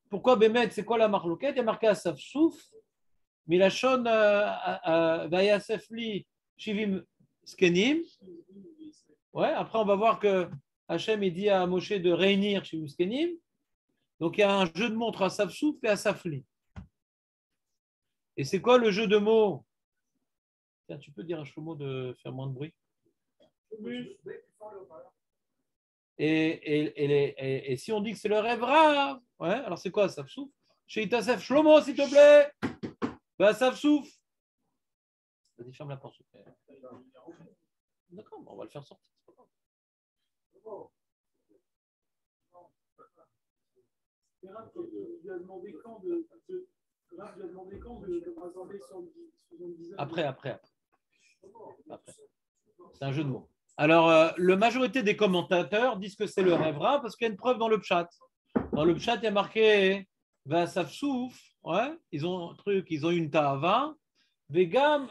Pourquoi Bémet? C'est quoi la marloquette? Il y a marqué Asaf Souf, Milachon Vayasef Li Shivim Skenim. Ouais, après, on va voir que Hachem il dit à Moshe de réunir Shivim Skenim. Donc, il y a un jeu de mots entre Asaf Souf et Asaf Li. Et c'est quoi le jeu de mots? Tiens, tu peux dire à Shlomo de faire moins de bruit? Et si on dit que c'est le rêve rare, ouais, alors c'est quoi Asaf Souf? Chez Itasef Shlomo, s'il te plaît. Asaf Souf. Vas-y, ferme la porte. D'accord, on va le faire sortir. Après. C'est un jeu de mots. Alors, la majorité des commentateurs disent que c'est le rêve rare parce qu'il y a une preuve dans le chat. Dans le chat, il y a marqué Vasaf Souf. Ouais, ils ont eu une ta'ava. Vegam,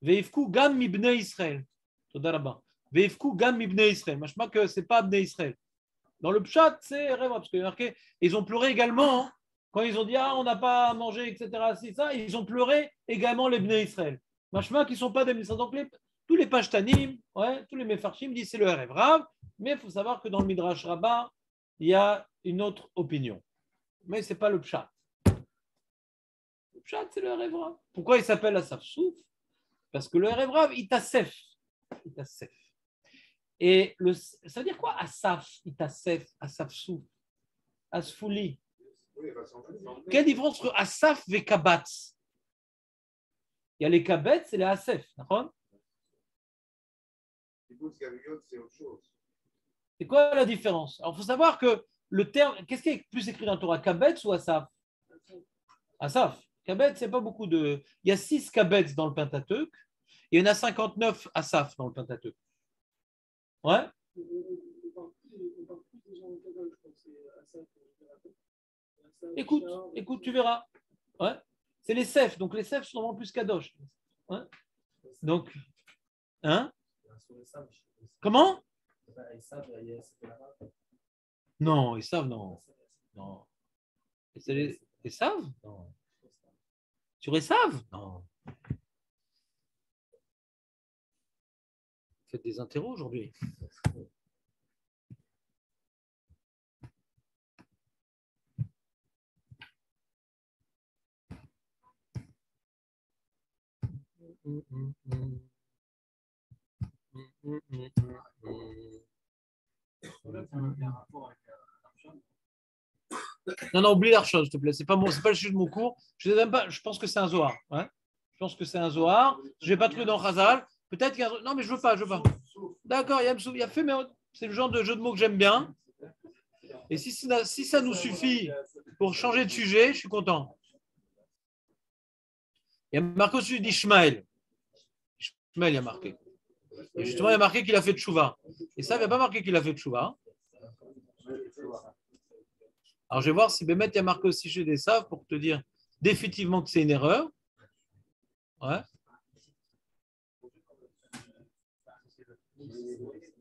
veifku gam mibne Israël. Todarabah. Veifku gam mibne Israël. Machma que c'est pas Bnei Israël. Dans le chat, c'est rêve parce qu'il y a marqué. Ils ont pleuré également hein, quand ils ont dit on n'a pas mangé, etc. C'est ça. Ils ont pleuré également les Bnei Israël. Machma qui ne sont pas des Israël. Donc Tous les Pashtanim, ouais, tous les Mefarshim disent c'est le Erev Rav, mais il faut savoir que dans le Midrash Rabbah, il y a une autre opinion. Mais ce n'est pas le Pshat. Le Pshat, c'est le Erev Rav. Pourquoi il s'appelle Asaf Souf? Parce que le Erev Rav, il tassef. Et ça veut dire quoi Asaf, Itasef, Asaf Souf, Asfouli? Oui, il va s'enlever. Quelle différence entre Asaf et Kabatz? Il y a les Kabetz et les Asef, d'accord? Kibbutz Galuyot, c'est autre chose. C'est quoi la différence? Alors, il faut savoir que le terme, qu'est-ce qui est plus écrit dans le Torah, Kabetz ou Asaf? Asaf. Kabetz, c'est pas beaucoup de. Il y a 6 Kabetz dans le Pentateuch, et il y en a 59 Asaf dans le Pentateuch. Ouais? Écoute, tu verras. Ouais? C'est les Sef, donc les Sef sont vraiment plus Kadosh. Ouais? Donc, hein? Comment? Non, ils savent, non. Non. Ils savent? Non. Sur Esav? Non. Faites des interros aujourd'hui. Non, oublie l'Archon, s'il te plaît. C'est pas le sujet de mon cours. Je pense que c'est un Zohar. Ouais. Je pense que c'est un Zohar. Je vais pas trouver dans Chazal. Peut-être qu'il y a un... Non, mais je veux pas. D'accord, il y a fait, mais c'est le genre de jeu de mots que j'aime bien. Et si ça nous suffit pour changer de sujet, je suis content. Il y a marqué au-dessus d'Ishmaël. Ishmaël, il y a marqué. Et justement, il y a marqué qu'il a fait de Tchouva. Et ça, il n'y a pas marqué qu'il a fait de Tchouva. Alors, je vais voir si Bémet, il y a marqué aussi chez des saves pour te dire définitivement que c'est une erreur. Ouais.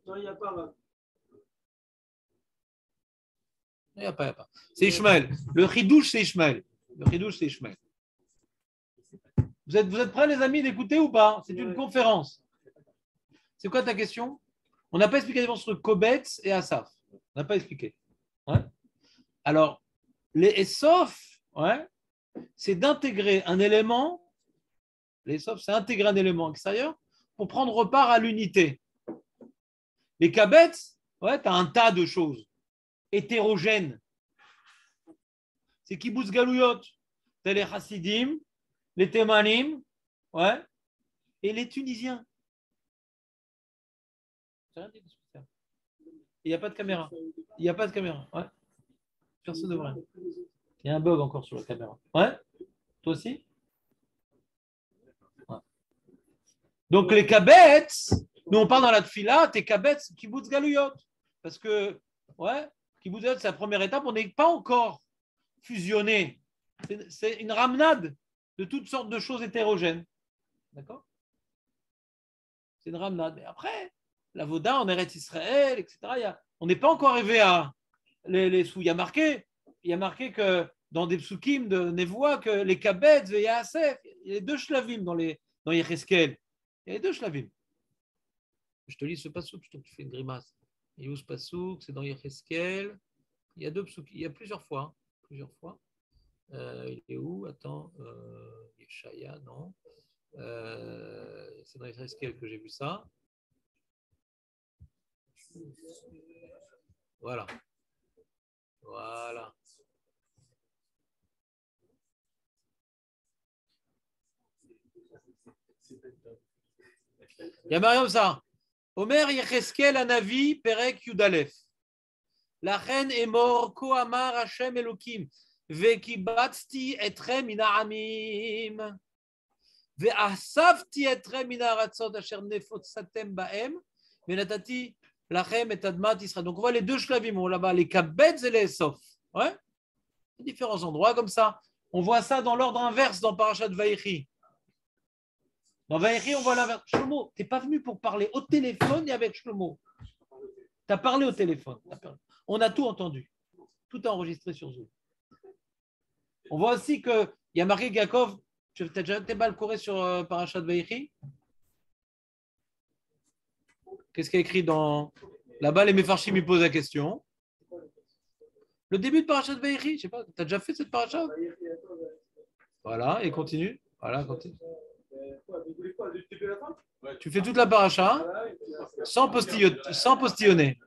Non, il n'y a pas. Il n'y a pas. C'est Ishmaël. Le Chidouche, c'est Ishmaël. Vous êtes prêts, les amis, d'écouter ou pas? C'est une conférence. C'est quoi ta question? On n'a pas expliqué la différence entre Kobetz et Asaf. On n'a pas expliqué. Ouais. Alors, les Esof, ouais, c'est d'intégrer un élément. Les Esof, c'est intégrer un élément extérieur pour prendre part à l'unité. Les Kabetz, ouais, tu as un tas de choses hétérogènes. C'est Kibbutz Galouyot. Tu as les Hasidim, les Thémanim, ouais, et les Tunisiens. Il n'y a pas de caméra. Ouais. Personne ne voit rien. Il y a un bug encore sur la caméra. Ouais. Toi aussi? Ouais. Donc les Kabetz, nous on parle dans la Tfila, tes Kabetz, Kibbutz Galouyot. Parce que, ouais, Kibbutz Galouyot, c'est la première étape, on n'est pas encore fusionné. C'est une ramenade de toutes sortes de choses hétérogènes. D'accord? C'est une ramenade. Mais après, la Voda en Eretz Israël, etc., on n'est pas encore arrivé à les sous. Il y a marqué que dans des psukim de Nevoa, que les Kabetz et Yaasef, il y a 2 shlavim dans Yecheskel. Il y a 2 shlavim. Je te lis ce passouk, je te fais une grimace. Il y a où ce passouk? C'est dans Yecheskel. Il y a 2 psukim. Il y a plusieurs fois. Il est où? Attends. Yeshaya, non. C'est dans Yecheskel que j'ai vu ça. Voilà. Il y a Mariam ça. Omer Yecheskel Anavi Perek Yudalef. La reine est mort, Kohamar Hashem Elokim. Vekibatzti etrem min ha'amim. Ve'asavti etrem min ha'aratzot asher nefotzatem ba'em. Venatati lachem et admat Israël. Donc on voit les 2 shlavim là-bas, les Kabetz et les Esof. Ouais. Différents endroits comme ça. On voit ça dans l'ordre inverse dans Parashat Vaïchi. Dans Vaïchi, on voit l'inverse. Shlomo, tu n'es pas venu pour parler au téléphone et avec Shlomo. Tu as parlé au téléphone. On a tout entendu. Tout est enregistré sur Zoom. On voit aussi qu'il y a marqué Yaakov. Tu as déjà été balcoré sur Parashat Vaïchi? Qu'est-ce qu'il y a écrit dans. Là-bas, les Mefarshim me posent la question. Le début de Parashat Vayechi, je sais pas, tu as déjà fait cette paracha? Voilà, et continue. Voilà, continue. Tu fais toute la paracha sans postillonner.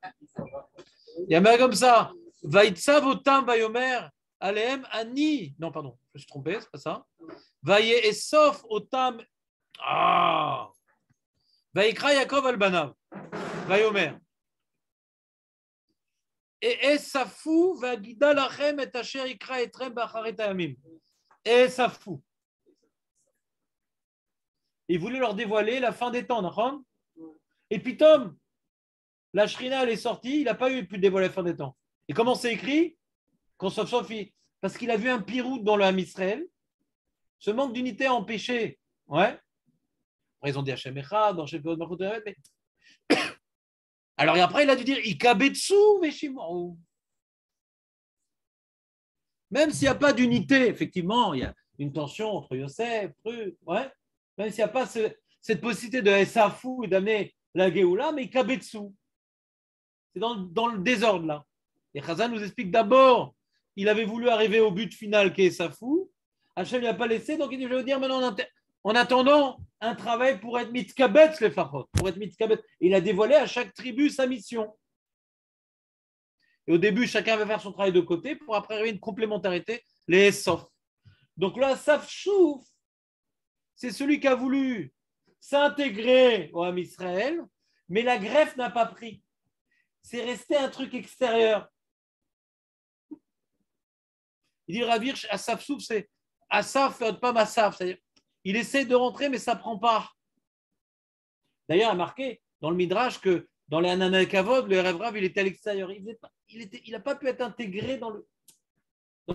Il y a même comme ça. Vaïtsav otam vayomer alehem ani. Non, pardon, je me suis trompé, c'est pas ça. Vaye esof otam. Ah. Vaïkra Yaakov albanav. Vayomer. Et Esafou va guida lachem et asher ikra etrem bacharet hayamim. Esafou. Il voulait leur dévoiler la fin des temps, d'accord? Et puis Tom, la Shrina elle est sortie, il n'a pas pu dévoiler la fin des temps. Et comment c'est écrit? Qu'on s'en sortit. Parce qu'il a vu un pirou dans le Ham Israël. Ce manque d'unité a empêché. Ouais. Après, ils ont dit Hachem Echad, dans Hachem Peod Malchut, mais alors, et après, il a dû dire Ikabetsu Veshimor. Même s'il n'y a pas d'unité, effectivement, il y a une tension entre Yosef, ouais. Même s'il n'y a pas cette possibilité de Esafou et d'amener la Géoula, mais Ikabetsu. C'est dans le désordre là. Et Chazan nous explique d'abord, il avait voulu arriver au but final qui est Esafou. Hachem ne l'a pas laissé, donc il dit je vais vous dire maintenant en attendant, un travail pour être mitkabetz les fachot, pour être mitkabetz. Il a dévoilé à chaque tribu sa mission. Et au début, chacun va faire son travail de côté pour après arriver une complémentarité, les Esof. Donc là, Asaf Shouf, c'est celui qui a voulu s'intégrer au Ham Israël, mais la greffe n'a pas pris. C'est resté un truc extérieur. Il dit Ravir, Asaf Shouf, c'est Asaf, pas Massaf, c'est-à-dire il essaie de rentrer, mais ça ne prend pas. D'ailleurs, il a marqué dans le Midrash que dans les Hanan Kavod, le Erev Rav, il était à l'extérieur. Il n'a pas pu être intégré dans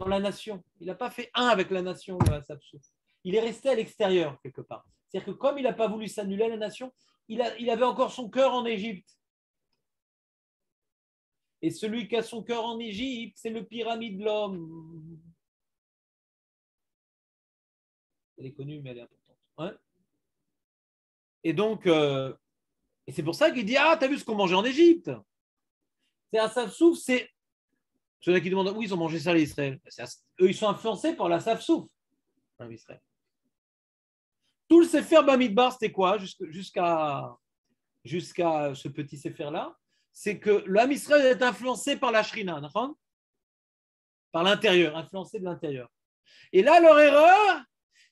la nation. Il n'a pas fait un avec la nation, le Asaf Souf. Il est resté à l'extérieur, quelque part. C'est-à-dire que comme il n'a pas voulu s'annuler à la nation, il avait encore son cœur en Égypte. Et celui qui a son cœur en Égypte, c'est le pyramide de l'homme. Elle est connue, mais elle est importante. Ouais. Et donc, et c'est pour ça qu'il dit ah, t'as vu ce qu'on mangeait en Égypte? C'est Asaf Souf, c'est ceux-là qui demandent oui, ils ont mangé ça, les Israël. Eux, ils sont influencés par l'Asaf Souf, Israël. Tout le Sefer Bamidbar, c'était quoi jusqu'à ce petit Sefer-là? C'est que l'âme Israël est influencé par la Shrina, par l'intérieur, influencé de l'intérieur. Et là, leur erreur,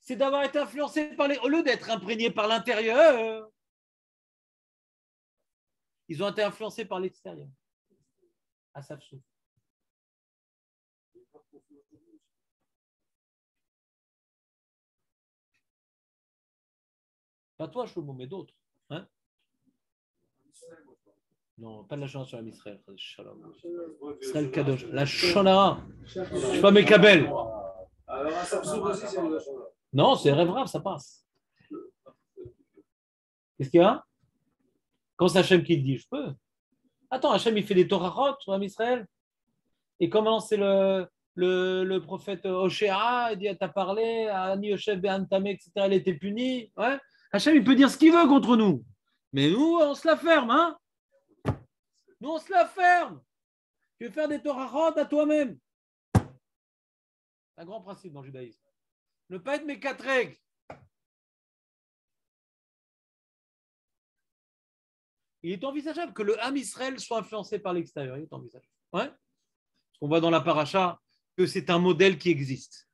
c'est d'avoir été influencé par au lieu d'être imprégné par l'intérieur, ils ont été influencés par l'extérieur. Asaf Souf. Pas toi, Shlomo, mais d'autres. Hein? Non, pas de la Shonara sur l'Israël. Israël Kadosh. La Shonara. Je ne suis pas Mekabel. Alors, un Samsung aussi, c'est la Shonara. Non, c'est rêve, ça passe. Qu'est-ce qu'il y a? Quand c'est Hachem qui le dit, je peux. Attends, Hachem, il fait des Torahot sur Israël. Et comment c'est le prophète Oshéa, il dit, t'as parlé, Ani Yoshev Be'antame, etc., elle était punie. Ouais. Hachem, il peut dire ce qu'il veut contre nous. Mais nous, on se la ferme, hein? Nous, on se la ferme. Tu veux faire des Torahot à toi-même. C'est un grand principe dans le judaïsme. Ne pas être mes 4 règles. Il est envisageable que le Ham Israël soit influencé par l'extérieur. Il est envisageable. Ouais. On voit dans la paracha que c'est un modèle qui existe.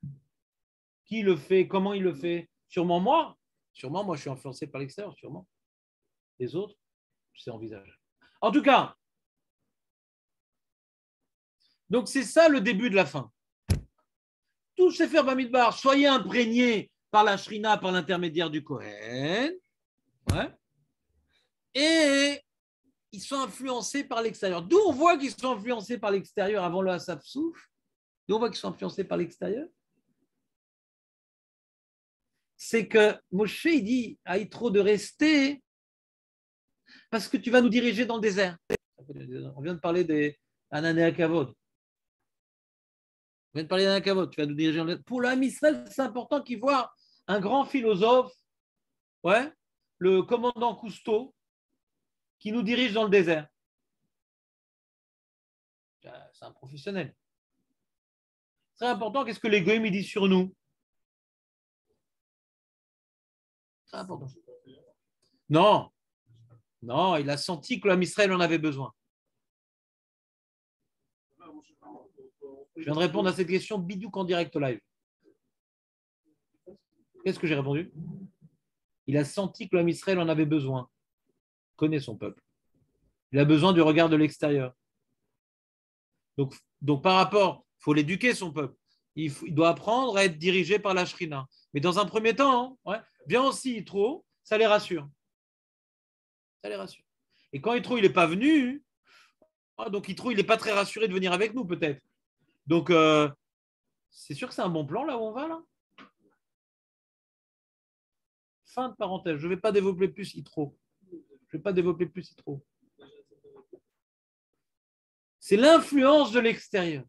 Qui le fait? Comment il le fait? Sûrement moi. Sûrement moi, je suis influencé par l'extérieur. Sûrement. Les autres, c'est envisageable. En tout cas, donc c'est ça le début de la fin. Tout Sefer Bamidbar, soyez imprégnés par la Shrina, par l'intermédiaire du Kohen. Ouais. Et ils sont influencés par l'extérieur. D'où on voit qu'ils sont influencés par l'extérieur avant le Asaf Souf. D'où on voit qu'ils sont influencés par l'extérieur. C'est que Moshe, il dit à Yitro de rester parce que tu vas nous diriger dans le désert. On vient de parler des Anané Kavod. On vient de parler d'un Kavod. Tu vas nous diriger dans le désert. Pour l'âme Israël, c'est important qu'il voit un grand philosophe, ouais, le commandant Cousteau, qui nous dirige dans le désert. C'est un professionnel. Très important, qu'est-ce que les goïms disent sur nous? Très important. Non, non, il a senti que l'homme Israël en avait besoin. Je viens de répondre à cette question bidouk en direct live. Qu'est-ce que j'ai répondu? Il a senti que l'homme Israël en avait besoin. Il connaît son peuple. Il a besoin du regard de l'extérieur. Donc par rapport, il faut l'éduquer, son peuple. Il doit apprendre à être dirigé par la Shrina. Mais dans un premier temps, hein, ouais, bien aussi Yitro, ça les rassure. Ça les rassure. Et quand Yitro, il n'est pas venu, donc Yitro, il n'est pas très rassuré de venir avec nous, peut-être. Donc, c'est sûr que c'est un bon plan, là où on va, là. Fin de parenthèse. Je ne vais pas développer plus Yitro. Je ne vais pas développer plus Yitro. C'est l'influence de l'extérieur.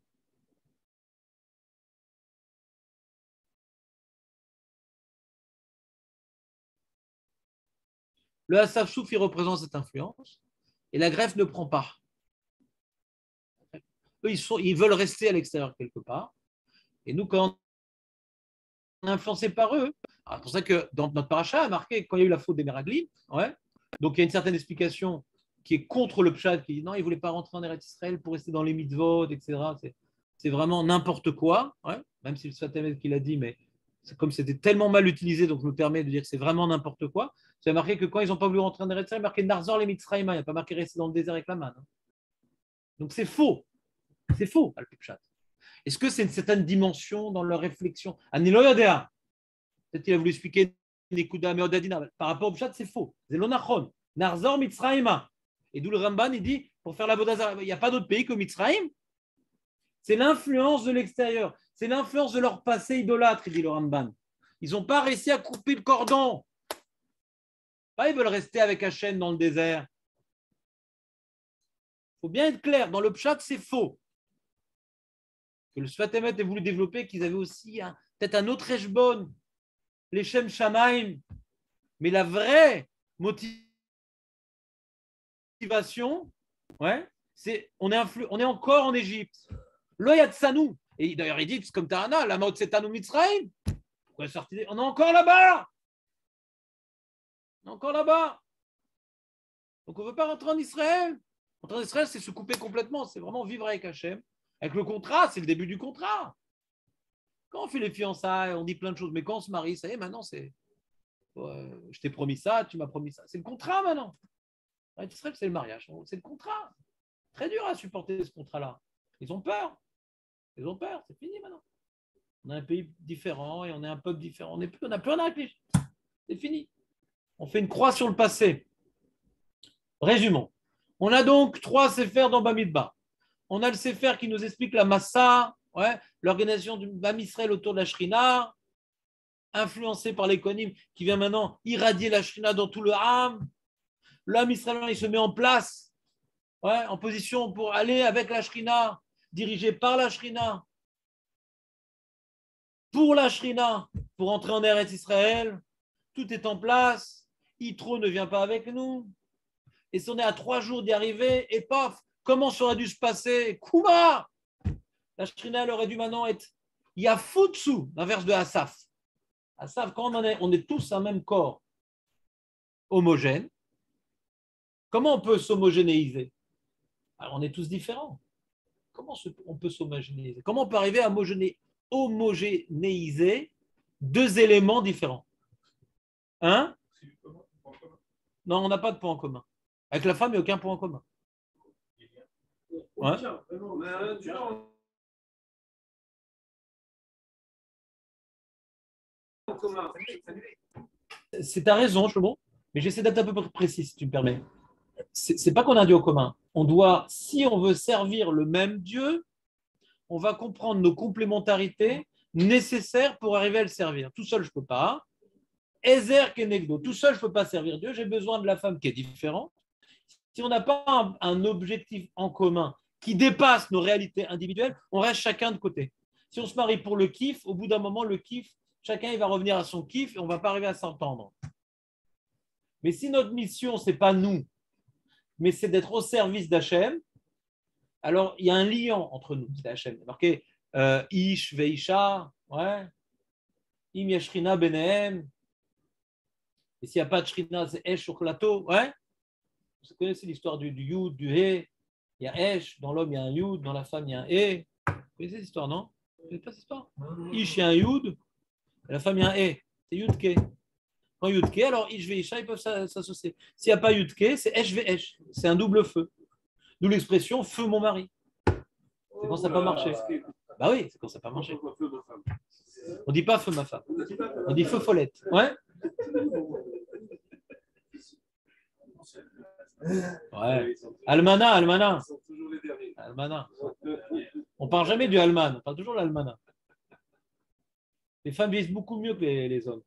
Le Asaf Souf, il représente cette influence et la greffe ne prend pas. Eux, ils veulent rester à l'extérieur quelque part. Et nous, quand on est influencé par eux, c'est pour ça que dans notre paracha, a marqué quand il y a eu la faute des Meraglim, ouais, donc il y a une certaine explication qui est contre le Pshat, qui dit non, ils ne voulaient pas rentrer en Eretz Israël pour rester dans les mitzvot, etc. C'est vraiment n'importe quoi, ouais, même si le Sfatemet qui l'a dit, mais comme c'était tellement mal utilisé, donc je me permets de dire que c'est vraiment n'importe quoi. C'est marqué que quand ils n'ont pas voulu rentrer en Eretz Israël, il y a marqué Narzor les Mitzrayim, il n'y a pas marqué rester dans le désert avec la manne. Donc c'est faux. C'est faux, Al-Pshat. Est-ce que c'est une certaine dimension dans leur réflexion? Aniloyodea. Peut-être qu'il a voulu expliquer Nekuda Meodadina. Par rapport au Pshat, c'est faux. Zelonachon. Narzor Mitzrayim. Et d'où le Ramban, il dit, pour faire la Bodazara, il n'y a pas d'autre pays que Mitzrayim. C'est l'influence de l'extérieur. C'est l'influence de leur passé idolâtre, il dit le Ramban. Ils n'ont pas réussi à couper le cordon. Ils veulent rester avec Hachem dans le désert. Il faut bien être clair. Dans le Pshat, c'est faux. Que le Sfatemet ait voulu développer qu'ils avaient aussi peut-être un autre Eshbon, les Shem Shamaim. Mais la vraie motivation, ouais, c'est on est encore en Égypte. Lo Yatsanou. Et d'ailleurs, il dit, c'est comme Tahana, la mot c'est Tanou Mitzrayim. Pourquoi sortir? On est encore là-bas. On est encore là-bas. Donc on ne veut pas rentrer en Israël. Rentrer en Israël, c'est se couper complètement. C'est vraiment vivre avec Hachem. Avec le contrat, c'est le début du contrat. Quand on fait les fiançailles, on dit plein de choses. Mais quand on se marie, ça y est, maintenant, c'est je t'ai promis ça, tu m'as promis ça. C'est le contrat maintenant. Israël, c'est le mariage. C'est le contrat. Très dur à supporter ce contrat-là. Ils ont peur. Ils ont peur. C'est fini maintenant. On est un pays différent et on est un peuple différent. On n'a plus rien à réfléchir. C'est fini. On fait une croix sur le passé. Résumons. On a donc 3 séphers dans Bamidbar. On a le séfer qui nous explique la Massa, ouais, l'organisation du Bam Israël autour de la Shrina, influencé par l'économie qui vient maintenant irradier la Shrina dans tout le Ham. L'homme israélien, il se met en place, ouais, en position pour aller avec la Shrina, dirigé par la Shrina, pour la Shrina, pour entrer en Eretz Israël. Tout est en place. Yitro ne vient pas avec nous. Et si on est à 3 jours d'y arriver, et paf, comment ça aurait dû se passer? Kouma! La Shrina, elle aurait dû maintenant être Yafutsu, l'inverse de Asaf. Asaf, quand on est tous un même corps homogène, comment on peut s'homogénéiser? Alors, on est tous différents. Comment on peut s'homogénéiser? Comment on peut arriver à homogénéiser 2 éléments différents? Hein? Non, on n'a pas de point en commun. Avec la femme, il n'y a aucun point en commun. Ouais. C'est ta raison, Shlomo, mais j'essaie d'être un peu plus précis, si tu me permets. C'est pas qu'on a un Dieu au commun. On doit, si on veut servir le même Dieu, on va comprendre nos complémentarités nécessaires pour arriver à le servir. Tout seul, je ne peux pas. Ezer kenegdo. Tout seul, je ne peux pas servir Dieu. J'ai besoin de la femme qui est différente. Si on n'a pas un objectif en commun qui dépasse nos réalités individuelles, on reste chacun de côté. Si on se marie pour le kiff, au bout d'un moment, le kiff, chacun il va revenir à son kiff et on ne va pas arriver à s'entendre. Mais si notre mission, ce n'est pas nous, mais c'est d'être au service d'Hachem. Alors, il y a un lien entre nous, c'est Hachem. Il y a marqué Ish veisha, ouais. Im yashrina benehem. Et s'il n'y a pas de shrina, c'est Esh ou Klato, ouais. Vous connaissez l'histoire du Yud, du He. Il y a Esh, dans l'homme il y a un Yud, dans la femme il y a un He. Vous connaissez cette histoire, non? Vous connaissez pas cette histoire? Ish, il y a un Yud, et la femme il y a un He. C'est Yud Ke. Quand Yud Ke, alors Ish veisha, ils peuvent s'associer. S'il n'y a pas Yud Ke, c'est Esh ve Esh. C'est un double feu. D'où l'expression feu mon mari. C'est quand ça n'a pas marché. Bah oui, c'est quand ça n'a pas marché. On ne dit pas feu ma femme. On dit feu follette. Ouais. Ouais. Almana, Almana. Almana. On ne parle jamais du Alman, on parle toujours de l'Almana. Les femmes vieillissent beaucoup mieux que les hommes.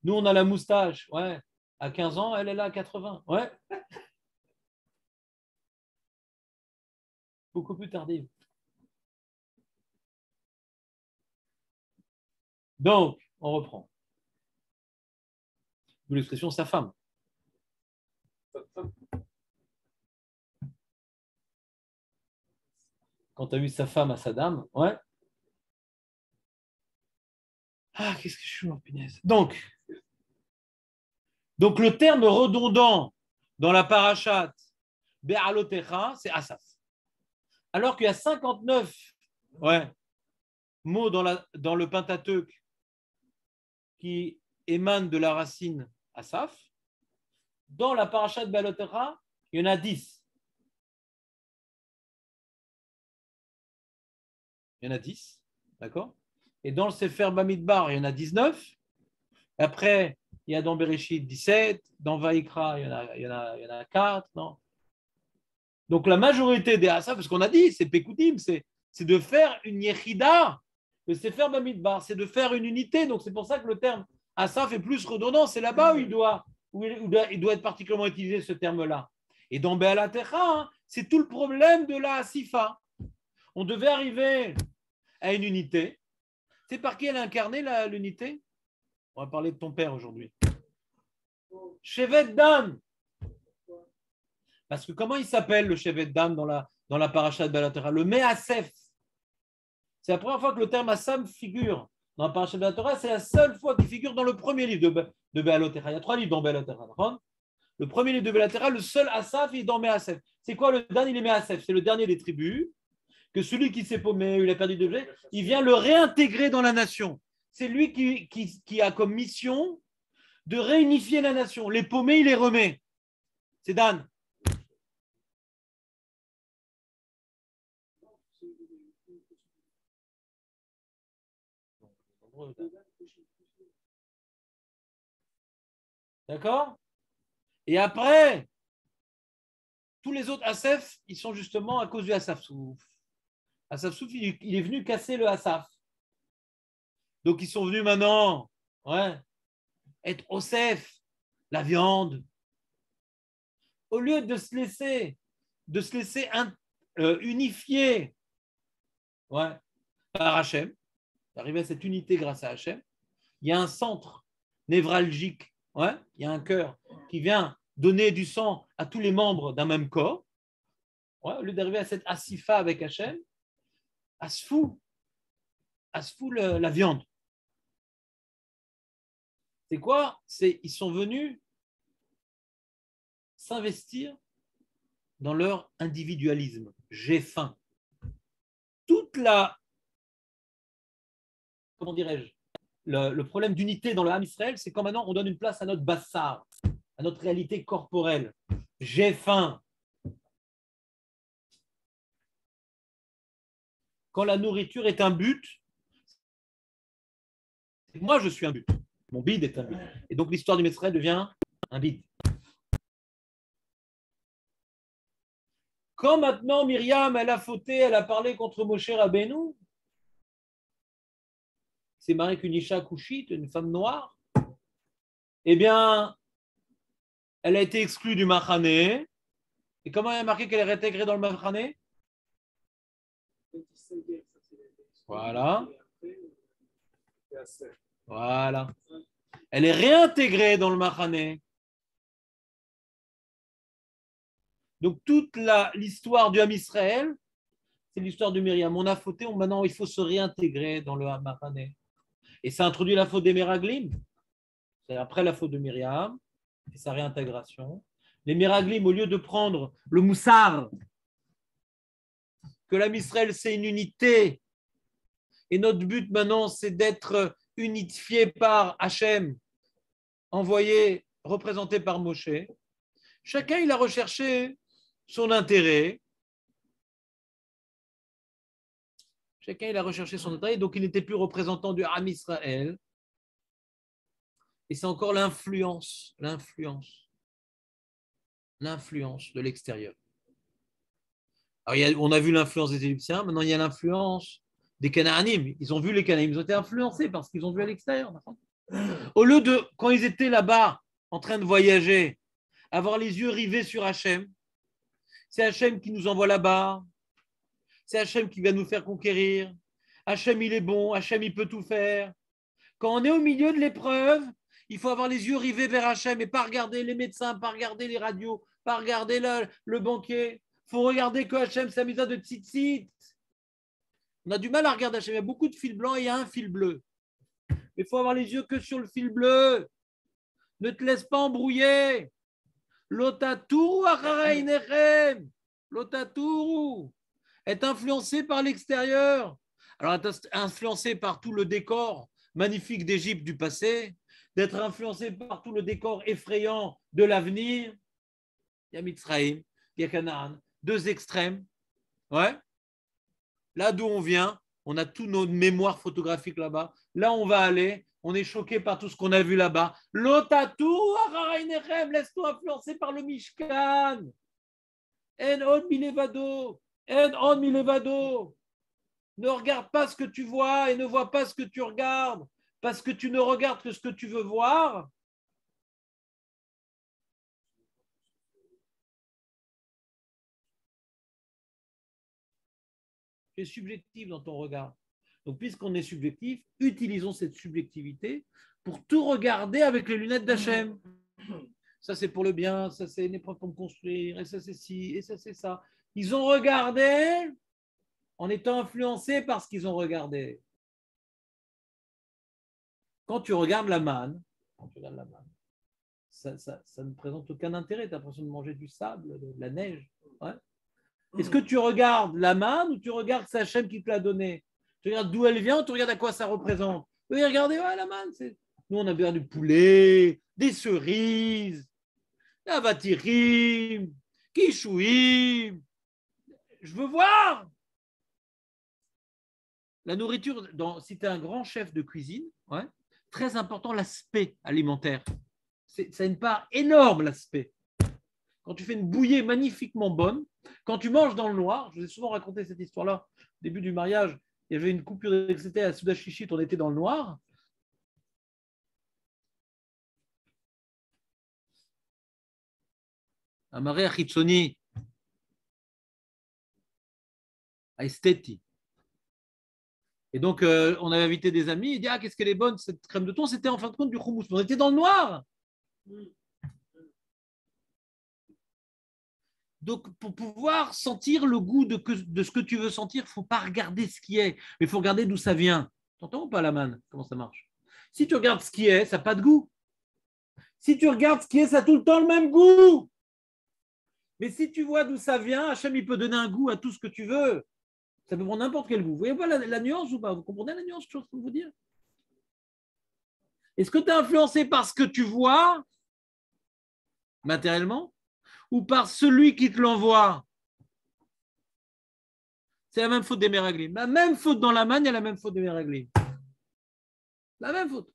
Nous, on a la moustache. Ouais. À 15 ans, elle est là à 80. Ouais. Beaucoup plus tardive. Donc, on reprend. D'où l'expression sa femme. Quand tu as vu sa femme à sa dame, ouais. Ah, qu'est-ce que je suis en punaise. Donc, le terme redondant dans la parashat Be'alotecha, c'est Asaf. Alors qu'il y a 59 mots dans le Pentateuque qui émanent de la racine Asaf, dans la parashat Be'alotecha, il y en a 10. Il y en a 10, d'accord? Et dans le Sefer Bamidbar, il y en a 19. Après, il y a dans Bereshit 17. Dans Vaïkra, il y en a 4. Non? Donc, la majorité des Asaf, parce qu'on a dit, c'est Pekoutim, c'est de faire une Yechida. Le Sefer Bamidbar, c'est de faire une unité. Donc, c'est pour ça que le terme Asaf est plus redondant. C'est là-bas où il doit être particulièrement utilisé, ce terme-là. Et dans Be'alatecha, c'est tout le problème de la Asifa. On devait arriver à une unité. C'est par qui elle a incarné l'unité? On va parler de ton père aujourd'hui. Shevet Dan. Parce que comment il s'appelle le Shevet Dan dans la parasha de Be'alatecha? Le Me'asef. C'est la première fois que le terme Assam figure dans la parasha de Be'alatecha. C'est la seule fois qu'il figure dans le premier livre de Be'alatecha. Il y a 3 livres dans Be'alatecha. Le premier livre de Be'alatecha, le seul Asaf est dans Me'asef. C'est quoi le Dan? Il est Me'asef. C'est le dernier des tribus. Que celui qui s'est paumé, il a perdu de blé, il vient le réintégrer dans la nation. C'est lui qui a comme mission de réunifier la nation. Les paumés, il les remet. C'est Dan. D'accord? Et après, tous les autres Asaf, ils sont justement à cause du Asaf Souf. Asaf Souf, il est venu casser le Asaf. Donc, ils sont venus maintenant être Osef, la viande. Au lieu de se laisser unifier par Hachem, d'arriver à cette unité grâce à Hachem, il y a un centre névralgique, il y a un cœur qui vient donner du sang à tous les membres d'un même corps. Au lieu d'arriver à cette asifa avec Hachem, asfou la viande. C'est quoi? Ils sont venus s'investir dans leur individualisme. J'ai faim. Comment dirais-je, le problème d'unité dans le Ham Israël, c'est quand maintenant on donne une place à notre bassar, à notre réalité corporelle. J'ai faim. Quand la nourriture est un but, moi je suis un but. Mon bide est un but. Et donc l'histoire du Israël devient un bide. Quand maintenant Myriam, elle a fauté, elle a parlé contre Moshe Rabbeinu, c'est marié qu'une Isha Kushite, une femme noire, eh bien, elle a été exclue du Machané. Et comment elle a marqué qu'elle est réintégrée dans le Machané? Voilà. Voilà. Elle est réintégrée dans le Machané. Donc, l'histoire du Ham Israël, c'est l'histoire de Myriam. On a fauté, maintenant il faut se réintégrer dans le Hamarané. Et ça introduit la faute des Meraglim. C'est après la faute de Myriam et sa réintégration. Les Meraglim, au lieu de prendre le Moussar, que l'Am Israël c'est une unité, et notre but maintenant c'est d'être unifié par Hachem, envoyé, représenté par Moshe. Chacun il a recherché son intérêt. Chacun il a recherché son intérêt, donc il n'était plus représentant du Ham Israël. Et c'est encore l'influence de l'extérieur. Alors, on a vu l'influence des Égyptiens, maintenant il y a l'influence des Canaanim. Ils ont vu les Canaanim, ils ont été influencés par ce qu'ils ont vu à l'extérieur. Au lieu de, quand ils étaient là-bas, en train de voyager, avoir les yeux rivés sur Hachem, c'est Hachem qui nous envoie là-bas, c'est Hachem qui va nous faire conquérir, Hachem il est bon, Hachem il peut tout faire. Quand on est au milieu de l'épreuve, il faut avoir les yeux rivés vers Hachem et pas regarder les médecins, pas regarder les radios, pas regarder le banquier. Il faut regarder que Hachem s'amuse de tzitzit. On a du mal à regarder Hachem. Il y a beaucoup de fils blancs et il y a un fil bleu. Il faut avoir les yeux que sur le fil bleu. Ne te laisse pas embrouiller. L'otatouru achareinechem. L'otatouru est influencé par l'extérieur. Alors, être influencé par tout le décor magnifique d'Égypte du passé, d'être influencé par tout le décor effrayant de l'avenir. Il y a Mitzraïm, il y a Canaan, deux extrêmes. Ouais. Là d'où on vient, on a toutes nos mémoires photographiques là-bas. Là, on va aller, on est choqué par tout ce qu'on a vu là-bas. L'otatou, laisse-toi influencer par le Mishkan. En on milevado, en on milevado. Ne regarde pas ce que tu vois et ne vois pas ce que tu regardes, parce que tu ne regardes que ce que tu veux voir. Tu es subjectif dans ton regard. Donc, puisqu'on est subjectif, utilisons cette subjectivité pour tout regarder avec les lunettes d'Hachem. Ça, c'est pour le bien, ça, c'est une épreuve pour me construire, et ça, c'est ci, et ça, c'est ça. Ils ont regardé en étant influencés par ce qu'ils ont regardé. Quand tu regardes la manne, ça ne présente aucun intérêt. Tu as l'impression de manger du sable, de la neige. Ouais. Est-ce que tu regardes la manne ou tu regardes c'est Hachem qui te l'a donnée? Tu regardes d'où elle vient ou tu regardes à quoi ça représente? Oui, regardez, ouais, la manne. Nous, on a bien du poulet, des cerises, la vatirim, kishouim. Je veux voir. La nourriture, si tu es un grand chef de cuisine, ouais, très important l'aspect alimentaire. Ça a une part énorme, l'aspect. Quand tu fais une bouillée magnifiquement bonne, quand tu manges dans le noir, je vous ai souvent raconté cette histoire-là, au début du mariage, il y avait une coupure d'électricité à Soudachishit, on était dans le noir. Un mari à Chitsoni, à Esteti. Et donc, on avait invité des amis, il dit, ah, qu'est-ce qu'elle est bonne, cette crème de thon, c'était en fin de compte du houmous. On était dans le noir. Donc, pour pouvoir sentir le goût de ce que tu veux sentir, il ne faut pas regarder ce qui est, mais il faut regarder d'où ça vient. Tu entends ou pas, la manne? Comment ça marche? Si tu regardes ce qui est, ça n'a pas de goût. Si tu regardes ce qui est, ça a tout le temps le même goût. Mais si tu vois d'où ça vient, Hachem, il peut donner un goût à tout ce que tu veux. Ça peut prendre n'importe quel goût. Vous voyez pas la nuance ou pas? Vous comprenez la nuance, je suis en train de vous dire? Est-ce que tu es influencé par ce que tu vois matériellement ou par celui qui te l'envoie? C'est la même faute des Meraglim. La même faute dans la manne, il y a la même faute des Meraglim. La même faute.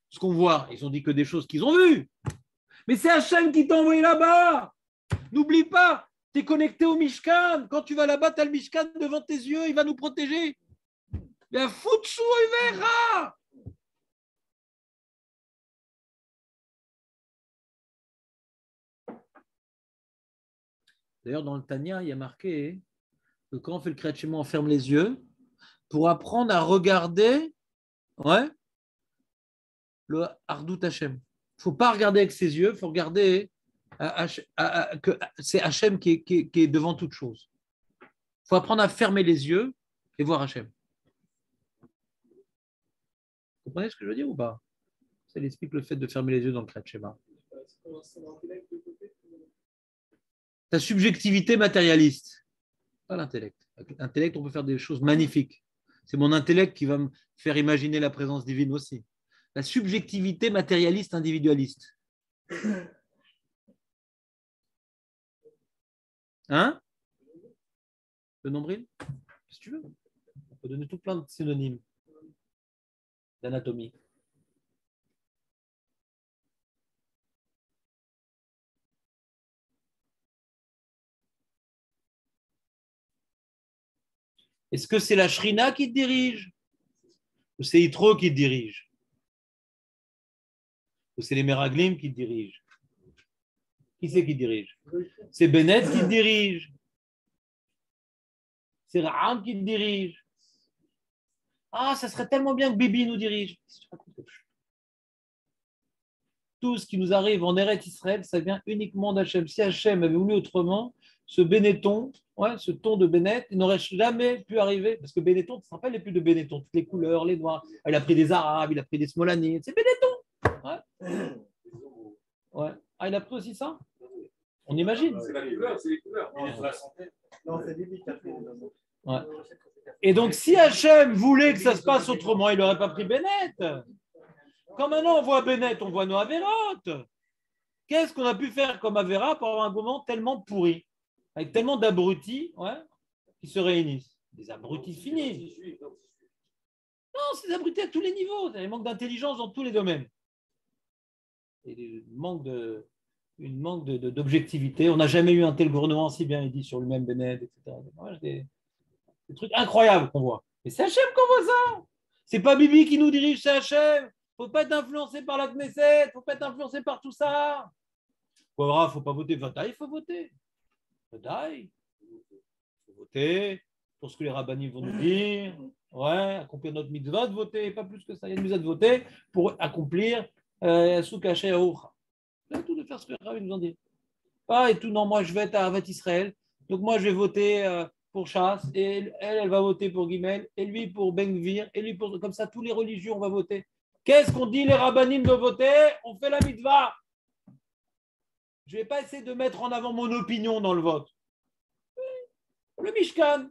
Ce qu'on voit, ils ont dit que des choses qu'ils ont vues. Mais c'est Hachem qui t'a envoyé là-bas. N'oublie pas, tu es connecté au Mishkan. Quand tu vas là-bas, tu as le Mishkan devant tes yeux, il va nous protéger. Il y a Futsu Ivera. D'ailleurs, dans le Tanya, il y a marqué que quand on fait le Kriyat Shema, on ferme les yeux pour apprendre à regarder le Ardut Hashem. Il ne faut pas regarder avec ses yeux, il faut regarder que c'est Hachem qui est devant toute chose. Il faut apprendre à fermer les yeux et voir Hachem. Vous comprenez ce que je veux dire ou pas? Ça explique le fait de fermer les yeux dans le Kriyat Shema. Ta subjectivité matérialiste, pas l'intellect. Avec l'intellect, on peut faire des choses magnifiques. C'est mon intellect qui va me faire imaginer la présence divine aussi. La subjectivité matérialiste individualiste. Hein? Le nombril? Si tu veux. On peut donner tout plein de synonymes d'anatomie. Est-ce que c'est la Shrina qui te dirige? Ou c'est Yitro qui te dirige? Ou c'est les Meraglim qui te dirigent? Qui c'est qui dirige? C'est Bennett qui te dirige? C'est Raham qui te dirige? Ah, ça serait tellement bien que Bibi nous dirige. Tout ce qui nous arrive en Eretz Israël, ça vient uniquement d'Hachem. Si Hachem avait voulu autrement, ce Benetton, ce ton de Bennett, il n'aurait jamais pu arriver. Parce que Benetton, tu te rappelles, il n'y a plus de Benetton, toutes les couleurs, les noirs. Il a pris des Arabes, il a pris des Smolanites. C'est Benetton. Ouais. Ah, il a pris aussi ça? On imagine. C'est la couleur, c'est les couleurs. Non, c'est Bibi qui a fait. Ouais. Et donc, si Hachem voulait que ça se passe autrement, il n'aurait pas pris Bennett. Quand maintenant on voit Bennett, on voit nos Averot. Qu'est-ce qu'on a pu faire comme Avera pour avoir un moment tellement pourri, avec tellement d'abrutis qui se réunissent? Des abrutis finis. Non, c'est des abrutis à tous les niveaux. Il manque d'intelligence dans tous les domaines. Et une manque d'objectivité. On n'a jamais eu un tel gouvernement si bien dit sur lui-même, Bennett, etc. Des trucs incroyables qu'on voit. Mais c'est Hachem qu'on voit ça. C'est pas Bibi qui nous dirige, c'est Hachem. Il ne faut pas être influencé par la Knesset, il ne faut pas être influencé par tout ça. Il ne faut pas voter. Vadaï, il faut voter. Vadaï. Il faut voter pour ce que les rabbinim vont nous dire. Accomplir notre mitzvah de voter, pas plus que ça. Il y a une mitzvah de voter pour accomplir Soukhaché Aoucha. C'est tout de faire ce que les rabbins nous ont dit. Et tout, non, moi je vais être à Avat Israël. Donc moi je vais voter pour Chasse, et elle va voter pour Guimel, et lui pour Ben-Gvir, et lui pour. Comme ça, tous les religieux, on va voter. Qu'est-ce qu'on dit les rabbinim de voter? On fait la mitzvah. Je ne vais pas essayer de mettre en avant mon opinion dans le vote. Le Mishkan.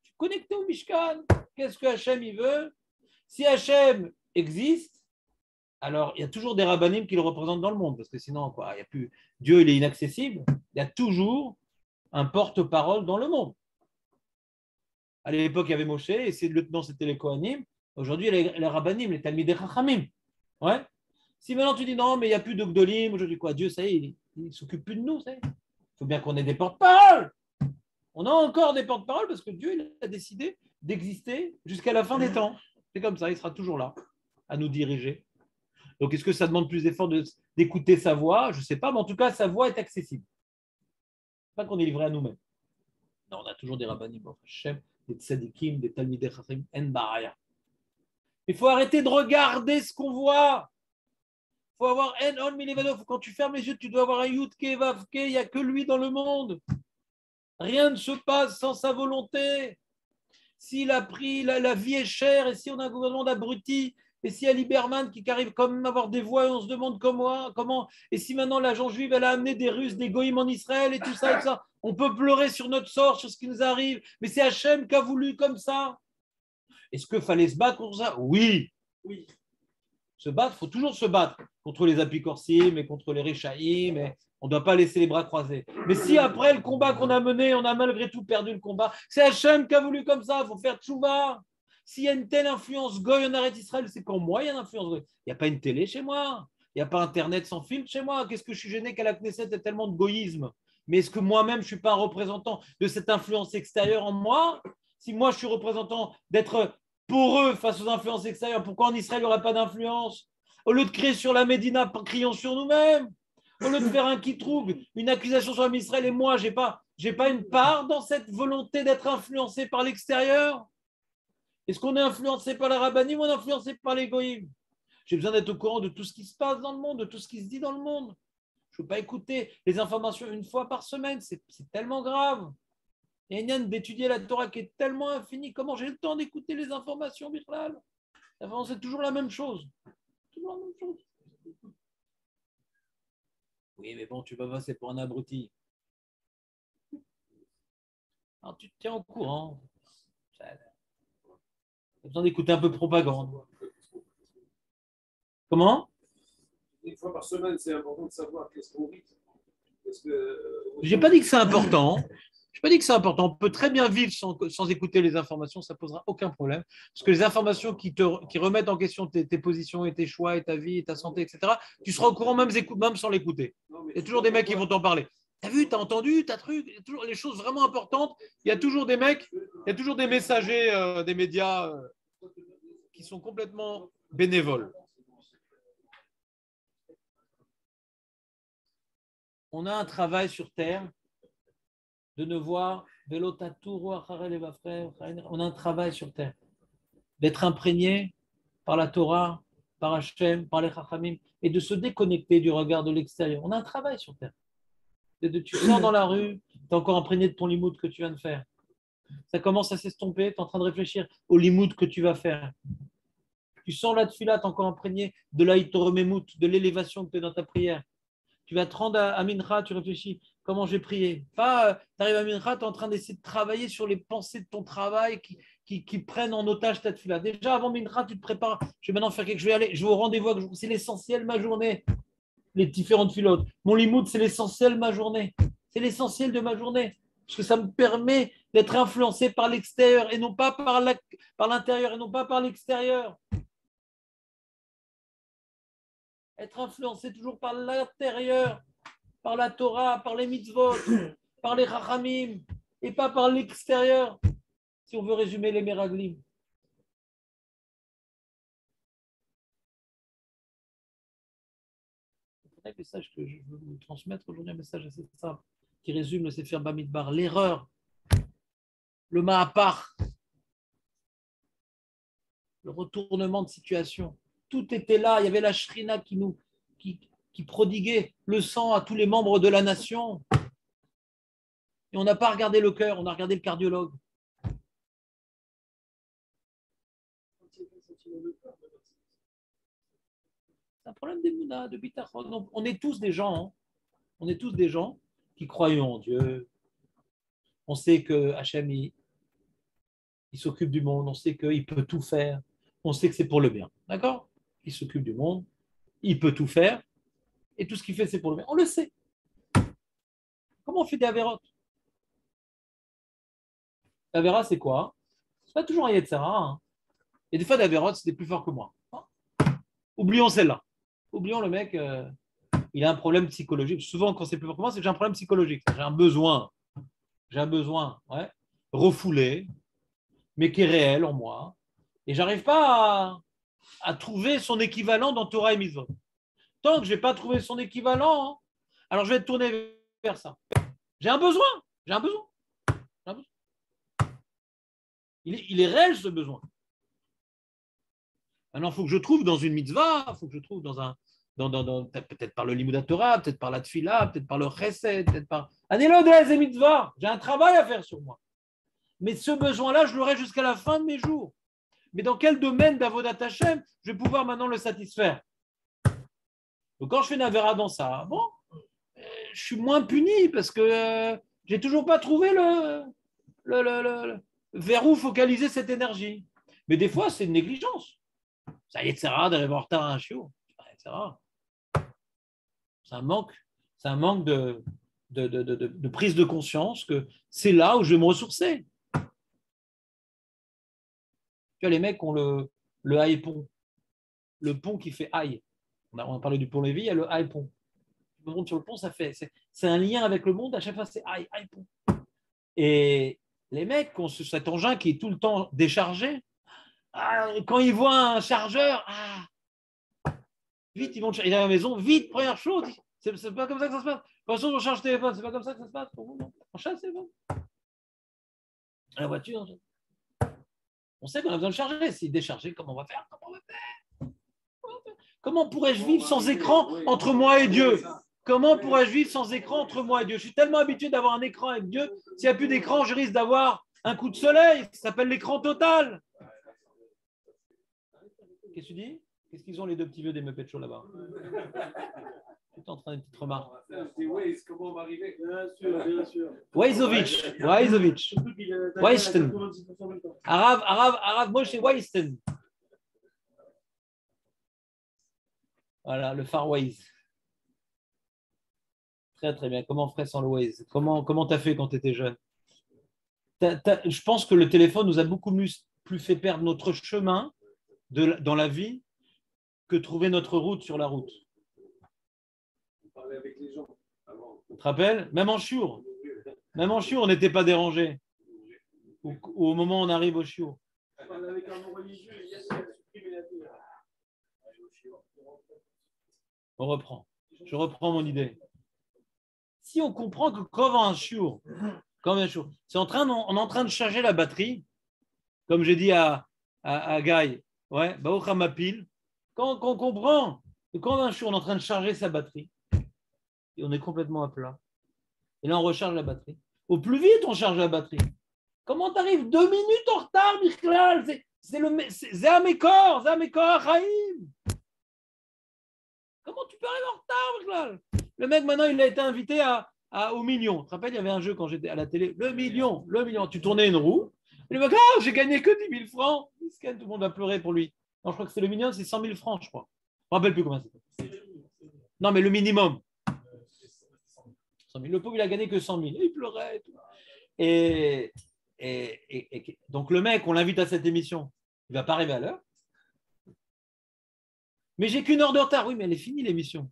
Je suis connecté au Mishkan. Qu'est-ce que Hachem il veut? Si Hachem existe, alors il y a toujours des rabbinim qui le représentent dans le monde, parce que sinon, il y a plus. Dieu il est inaccessible. Il y a toujours un porte-parole dans le monde. À l'époque, il y avait Moshe, et ses lieutenants, c'était les Kohanim. Aujourd'hui, les rabbinim, les talmidei chachamim. Si maintenant tu dis non, mais il n'y a plus de gdolim, aujourd'hui quoi, Dieu, ça y est, il ne s'occupe plus de nous. Il faut bien qu'on ait des porte-paroles. On a encore des porte-paroles parce que Dieu il a décidé d'exister jusqu'à la fin des temps. C'est comme ça, il sera toujours là à nous diriger. Donc, est-ce que ça demande plus d'efforts d'écouter sa voix? Je ne sais pas, mais en tout cas, sa voix est accessible. Pas qu'on est livré à nous-mêmes. Non, on a toujours des rabbinim, des tzadikim, des talmidei chachamim, en baraya. Il faut arrêter de regarder ce qu'on voit. Il faut avoir en on milevado. Quand tu fermes les yeux, tu dois avoir un yudke vavke. Il n'y a que lui dans le monde. Rien ne se passe sans sa volonté. S'il a pris, la vie est chère, et si on a un gouvernement d'abrutis, et s'il y a Lieberman qui arrive quand même à avoir des voix, et on se demande comment, et si maintenant l'agent juive, elle a amené des Russes, des Goïms en Israël, et tout ça, on peut pleurer sur notre sort, sur ce qui nous arrive, mais c'est Hachem qui a voulu comme ça. Est-ce qu'il fallait se battre contre ça? Oui. Se battre, il faut toujours se battre contre les apicorsim et contre les réchaïm, mais on ne doit pas laisser les bras croisés. Mais si après le combat qu'on a mené, on a malgré tout perdu le combat, c'est Hachem qui a voulu comme ça, il faut faire tchouva. S'il y a une telle influence goy en Eretz Israël, c'est quand moi il y a une influence goy. Il n'y a pas une télé chez moi, il n'y a pas Internet sans filtre chez moi. Qu'est-ce que je suis gêné qu'à la Knesset ait tellement de goïsme? Mais est-ce que moi-même je ne suis pas un représentant de cette influence extérieure en moi? Si moi je suis représentant d'être pour eux face aux influences extérieures, pourquoi en Israël il n'y aurait pas d'influence? Au lieu de crier sur la Médina, crions sur nous-mêmes. Au lieu de faire un kitroug, une accusation sur Israël, et moi, je n'ai pas une part dans cette volonté d'être influencé par l'extérieur? Est-ce qu'on est influencé par la rabbanim ou on est influencé par les goïms? J'ai besoin d'être au courant de tout ce qui se passe dans le monde, de tout ce qui se dit dans le monde. Je Je ne peux pas écouter les informations une fois par semaine. C'est tellement grave. Il y a une haine d'étudier la Torah qui est tellement infinie. Comment j'ai le temps d'écouter les informations, Bichlal? C'est toujours la même chose. Toujours la même chose. Oui, mais bon, tu vas passer pour un abruti. Alors, tu te tiens au courant. Tu as besoin d'écouter un peu de propagande. Comment? Une fois par semaine, c'est important de savoir qu'est-ce qu'on vit. Je n'ai pas dit que c'est important. Je n'ai pas dit que c'est important. On peut très bien vivre sans écouter les informations, ça ne posera aucun problème. Parce que les informations qui remettent en question tes positions et tes choix et ta vie et ta santé, etc., tu seras au courant même sans l'écouter. Il y a toujours des mecs qui vont t'en parler. T'as vu, t'as entendu, t'as truc, il y a toujours les choses vraiment importantes. Il y a toujours des mecs, il y a toujours des messagers des médias qui sont complètement bénévoles. On a un travail sur terre de ne voir, on a un travail sur terre d'être imprégné par la Torah, par Hachem, par les Chachamim, et de se déconnecter du regard de l'extérieur. On a un travail sur terre. Tu sors dans la rue, tu es encore imprégné de ton limoud que tu viens de faire. Ça commence à s'estomper, tu es en train de réfléchir au limoud que tu vas faire. Tu sens la tefila, tu es encore imprégné de l'aïtoromemut, de l'élévation que tu es dans ta prière. Tu vas te rendre à Mincha, tu réfléchis, comment j'ai prié. Pas, tu arrives à Mincha, tu es en train d'essayer de travailler sur les pensées de ton travail qui prennent en otage ta tefila. Déjà, avant Mincha, tu te prépares. Je vais maintenant faire quelque chose, je vais au rendez-vous, c'est l'essentiel de ma journée. Les différentes filotes. Mon limoud, c'est l'essentiel de ma journée. C'est l'essentiel de ma journée. Parce que ça me permet d'être influencé par l'extérieur et non pas par l'intérieur et non pas par l'extérieur. Être influencé toujours par l'intérieur, par la Torah, par les mitzvot, par les rachamim, et pas par l'extérieur, si on veut résumer les meraglim. Un message que je veux vous transmettre aujourd'hui, un message assez simple, qui résume le Sefer Bamidbar, l'erreur, le Mahapar, le retournement de situation. Tout était là, il y avait la Shrina qui prodiguait le sang à tous les membres de la nation. Et on n'a pas regardé le cœur, on a regardé le cardiologue. C'est un problème d'Emouna, de bitachon. On est tous des gens, hein. On est tous des gens qui croient en Dieu. On sait que Hachem, il s'occupe du monde, on sait qu'il peut tout faire, on sait que c'est pour le bien. D'accord? Il s'occupe du monde, il peut tout faire, et tout ce qu'il fait, c'est pour le bien. On le sait. Comment on fait des avérotes? L'Avera, c'est quoi? C'est pas toujours un Yetzara. Hein. Et des fois, l'Avérote, c'est plus fort que moi. Oublions celle-là. Oublions le mec, il a un problème psychologique. Souvent, quand c'est plus fort que moi, c'est que j'ai un problème psychologique. J'ai un besoin, ouais, refoulé, mais qui est réel en moi. Et j'arrive pas à trouver son équivalent dans Torah et Mitzvot. Tant que je n'ai pas trouvé son équivalent, hein, alors je vais être tourné vers ça. J'ai un besoin. Il est réel, ce besoin. Maintenant, il faut que je trouve dans une mitzvah, il faut que je trouve peut-être par le Limud Torah, peut-être par la Tfila, peut-être par le Chesed, peut-être par Anelodez et mitzvah. J'ai un travail à faire sur moi. Mais ce besoin-là, je l'aurai jusqu'à la fin de mes jours. Mais dans quel domaine d'Avodat Hashem je vais pouvoir maintenant le satisfaire? Donc, quand je fais une avéra dans ça, bon, je suis moins puni parce que j'ai toujours pas trouvé vers où focaliser cette énergie. Mais des fois, c'est une négligence. Ça y est, c'est rare d'arriver en retard à un chiot. C'est rare. C'est un manque de prise de conscience que c'est là où je vais me ressourcer. Tu vois, les mecs ont le haï-pont. Le pont qui fait aïe. On a parlé du pont Lévis, il y a le haï-pont. Je me monte sur le pont, c'est un lien avec le monde. À chaque fois, c'est haï-pont. Et les mecs ont cet engin qui est tout le temps déchargé. Quand ils voient un chargeur, vite, ils vont à la maison, vite, première chose. C'est pas comme ça que ça se passe. De toute façon, on charge le téléphone, c'est pas comme ça que ça se passe pour vous, non? On charge le téléphone. La voiture, on sait qu'on a besoin de charger. Si décharger, comment on va faire? Comment pourrais-je vivre sans écran entre moi et Dieu? Comment pourrais-je vivre sans écran entre moi et Dieu? Je suis tellement habitué d'avoir un écran avec Dieu. S'il n'y a plus d'écran, je risque d'avoir un coup de soleil. Ça s'appelle l'écran total. Qu'est-ce que tu dis? Qu'est-ce qu'ils ont les deux petits vieux des Muppet Show là-bas? Tu es en train de petite remarque. Je dis Waze, comment on va arriver? Bien sûr, bien sûr. Waizovitch. Weisten. Arabe, moi, c'est Weisten. Voilà, le Far Waze. Très, très bien. Comment on ferait sans le Waze? Comment tu as fait quand tu étais jeune? Je pense que le téléphone nous a beaucoup plus fait perdre notre chemin dans la vie que trouver notre route sur la route. On parlait avec les gens avant. Tu te rappelles? Même en chiour, on n'était pas dérangé. Ou au moment où on arrive au chiour. On parle avec un mot religieux, il y a supprimé la vie. On reprend. Je reprends mon idée. Si on comprend que comme un chiour, on est en train de charger la batterie, comme j'ai dit à Guy, ouais, ma pile, quand on comprend que quand un chiour, on est en train de charger sa batterie, et on est complètement à plat, et là on recharge la batterie. Au plus vite, on charge la batterie. Comment tu arrives 2 minutes en retard, Michlal? C'est à mes corps, Chaim. Comment tu peux arriver en retard, Michlal? Le mec, maintenant, il a été invité au million. Tu te rappelles, il y avait un jeu quand j'étais à la télé. Le million. Tu tournais une roue. Et le mec, j'ai gagné que 10 000 francs. Tout le monde va pleurer pour lui. Non, je crois que c'est le million, c'est 100 000 francs, je crois. Je ne me rappelle plus comment c'était. Non, mais le minimum. 100 000. Le pauvre, il a gagné que 100 000. Il pleurait. Et donc, le mec, on l'invite à cette émission. Il ne va pas arriver à l'heure. Mais j'ai qu'une heure de retard. Oui, mais elle est finie, l'émission.